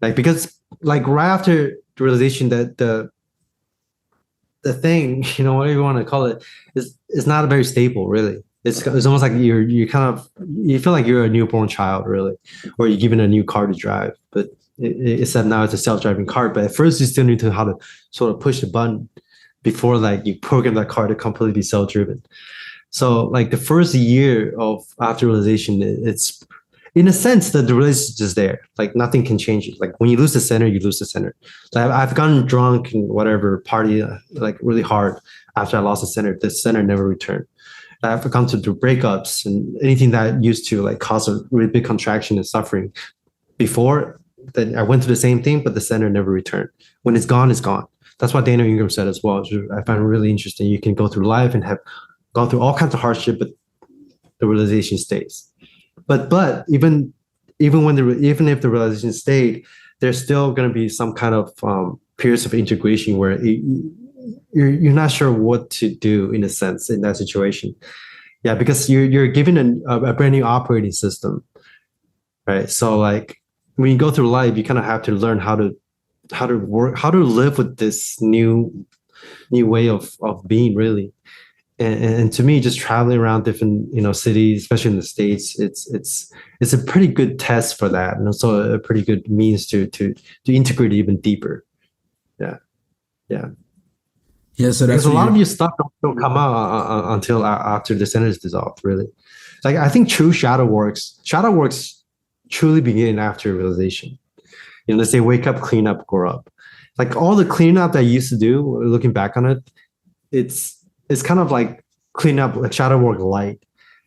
Like, because like right after the realization that the thing, whatever you want to call it, is not very stable, really. It's almost like you feel like you're a newborn child, really, or you're given a new car to drive. But except now it's a self-driving car. But at first, you still need to how to sort of push the button before like you program that car to completely self-driven. So like the first year of after realization, it's in a sense that the relationship is just there. Like nothing can change it. Like when you lose the center, you lose the center. Like I've gotten drunk and whatever party like really hard after I lost the center. The center never returned. I've come to do breakups and anything that used to like cause a really big contraction and suffering before. Then I went through the same thing, but the center never returned. When it's gone, it's gone. That's what Daniel Ingram said as well. I find it really interesting. You can go through life and have gone through all kinds of hardship, but the realization stays. But even if the realization stayed, there's still going to be some kind of periods of integration where you're not sure what to do in a sense in that situation. Yeah, because you're given a brand new operating system, right? So like when you go through life, you kind of have to learn how to work, how to live with this new way of being, really. And to me, just traveling around different cities, especially in the States, it's a pretty good test for that, and also a pretty good means to integrate even deeper. Yeah, yeah. Yeah, so that's Because a what lot you're. of your stuff don't come out until after the center is dissolved. Really, like I think true shadow works truly begin after realization. Let's say wake up, clean up, grow up. Like all the cleanup that I used to do, looking back on it, it's kind of like clean up, like shadow work light,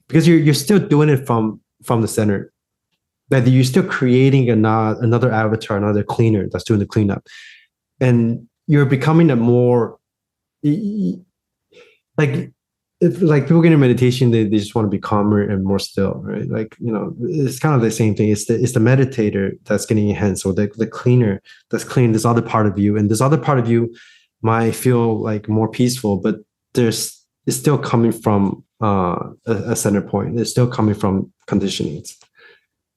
because you're still doing it from the center. That you're still creating another avatar, another cleaner that's doing the cleanup, and you're becoming a more like if like people get in meditation, they just want to be calmer and more still, right? Like it's kind of the same thing. It's the meditator that's getting enhanced, or the cleaner that's cleaning this other part of you, and this other part of you might feel like more peaceful, but it's still coming from a center point. It's still coming from conditionings.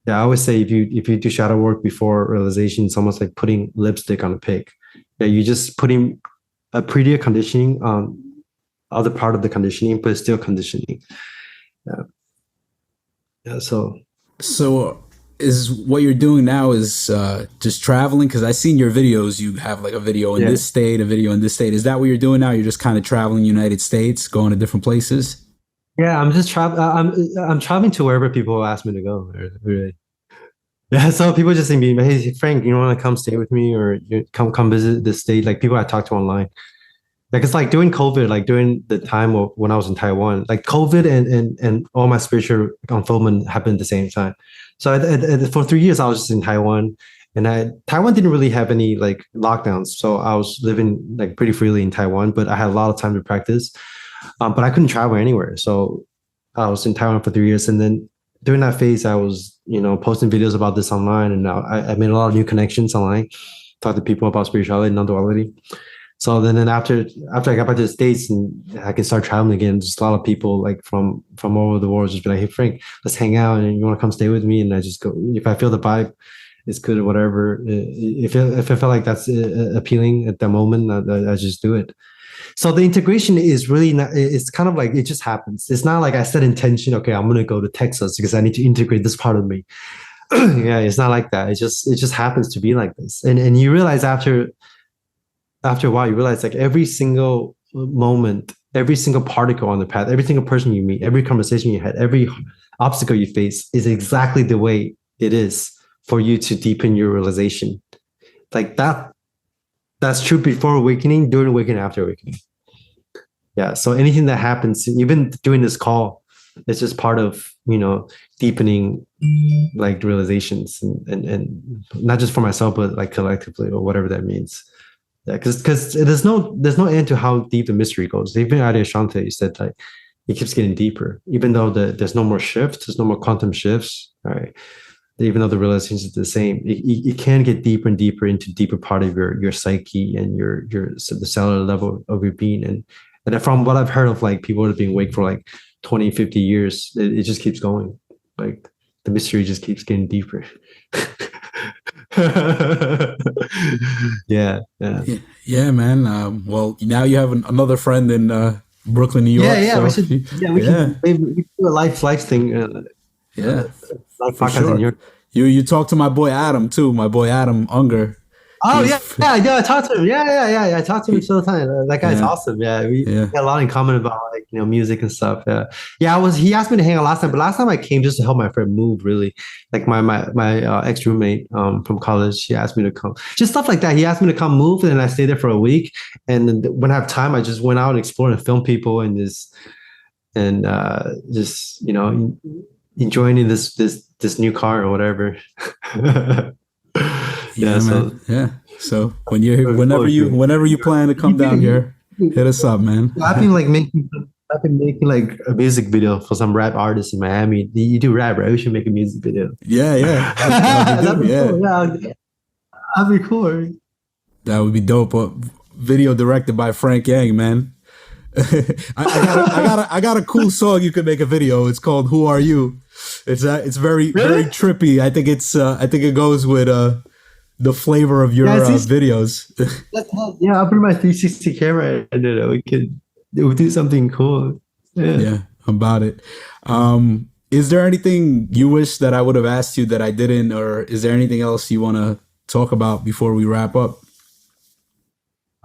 Yeah, I always say if you do shadow work before realization, it's almost like putting lipstick on a pig. Yeah, you're just putting a prettier conditioning on other part of the conditioning, but it's still conditioning. Yeah, yeah. So is what you're doing now is just traveling? Because I seen your videos. You have like a video in Yeah, this state, a video in this state. Is that what you're doing now? You're just kind of traveling United States, going to different places. yeah. I'm just traveling. I'm traveling to wherever people ask me to go. Really. Yeah, so people just say to me, "Hey, Frank, you want to come stay with me, or come visit the state?" Like people I talk to online. Like it's like during COVID, like during the time of when I was in Taiwan, like COVID and all my spiritual unfoldment happened at the same time. So for 3 years, I was just in Taiwan, and Taiwan didn't really have any like lockdowns, so I was living like pretty freely in Taiwan. But I had a lot of time to practice, but I couldn't travel anywhere. So I was in Taiwan for 3 years, and then during that phase, I was posting videos about this online, and I made a lot of new connections online, talked to people about spirituality and non-duality. So then after I got back to the States and I can start traveling again, just a lot of people like from all over the world just be like, "Hey Frank, let's hang out, and you want to come stay with me?" And I just go, if I feel the vibe, it's good or whatever. If I feel like that's appealing at the moment, I just do it. So the integration is really not, it's kind of like it just happens. It's not like I set intention, okay, I'm gonna go to Texas because I need to integrate this part of me. Yeah, it's not like that. It just happens to be like this. And you realize after a while, you realize like every single moment, every single particle on the path, every single person you meet, every conversation you had, every obstacle you face is exactly the way it is for you to deepen your realization. Like that's true before awakening, during awakening, after awakening. Yeah. So anything that happens, even doing this call, it's just part of, deepening like realizations and not just for myself, but like collectively or whatever that means. Yeah, because there's no end to how deep the mystery goes. Even Adi Shante said like it keeps getting deeper, even though there's no more shifts, there's no more quantum shifts. All right, even though the realization is the same, it can get deeper and deeper into deeper part of your psyche and the cellular level of your being. And from what I've heard of like people that have been awake for like 20, 50 years, it just keeps going. Like the mystery just keeps getting deeper. Yeah, yeah. Yeah, man. Well, now you have another friend in Brooklyn, New York. Yeah, So we should. Yeah, we yeah, can. Maybe we can do a live thing. yeah, Live for podcast in New sure. York. You talk to my boy Adam too. My boy Adam Unger. Oh He's yeah, yeah. I talked to him. Yeah. I talked to him all the time. That guy's yeah, awesome. Yeah, we yeah. got a lot in common about like music and stuff. Yeah, yeah. He asked me to hang out last time, but last time I came just to help my friend move. Really, like my ex roommate from college. She asked me to come. Just stuff like that. He asked me to come move, and then I stayed there for a week. And then when I have time, I just went out and explored and filmed people and just enjoying in this new car or whatever. Yeah, man. So Yeah. So whenever you plan to come you down do, here, hit us up, man. I've been making like a music video for some rap artists in Miami. You do rap, right? We should make a music video. Yeah, yeah. That'd be That'd be dope, yeah. cool. Yeah, that'd be cool. That would be dope. Video directed by Frank Yang, man. I got a cool song you could make a video. It's called "Who Are You." It's very very trippy. I think it goes with the flavor of your videos. Yeah, I'll put my 360 camera and we'll do something cool. Yeah, about it. Is there anything you wish that I would have asked you that I didn't, or is there anything else you want to talk about before we wrap up?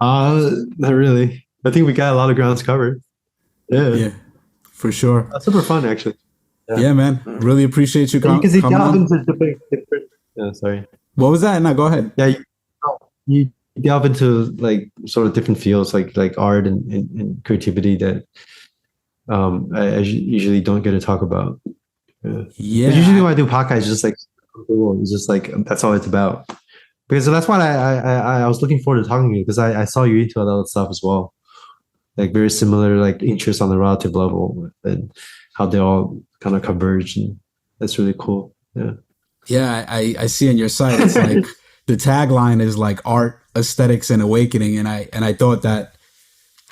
Not really. I think we got a lot of grounds covered. Yeah, for sure. That's super fun, actually. Yeah, man. Really appreciate you coming. Because delve into different. Sorry. What was that? No, go ahead. Yeah, you delve into like sort of different fields, like art and creativity that I usually don't get to talk about. Yeah. Usually when I do podcasts, it's just like that's all it's about. Because that's why I was looking forward to talking to you, because I saw you into other stuff as well, like very similar like interests on the relative level and how they all kind of converge, and that's really cool. Yeah. Yeah, I see on your site it's like the tagline is like art, aesthetics, and awakening, and I thought that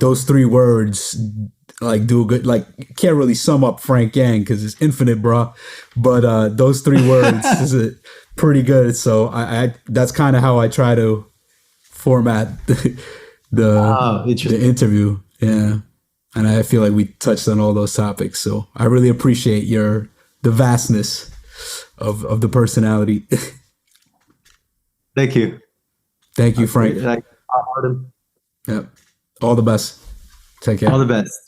those three words like do a good, like can't really sum up Frank Yang because it's infinite, bro. But those three words is pretty good. So I that's kind of how I try to format the interview. Yeah, and I feel like we touched on all those topics. So I really appreciate the vastness of the personality. Thank you. Thank you, Frank. Artem. Yep. All the best. Take care. All the best.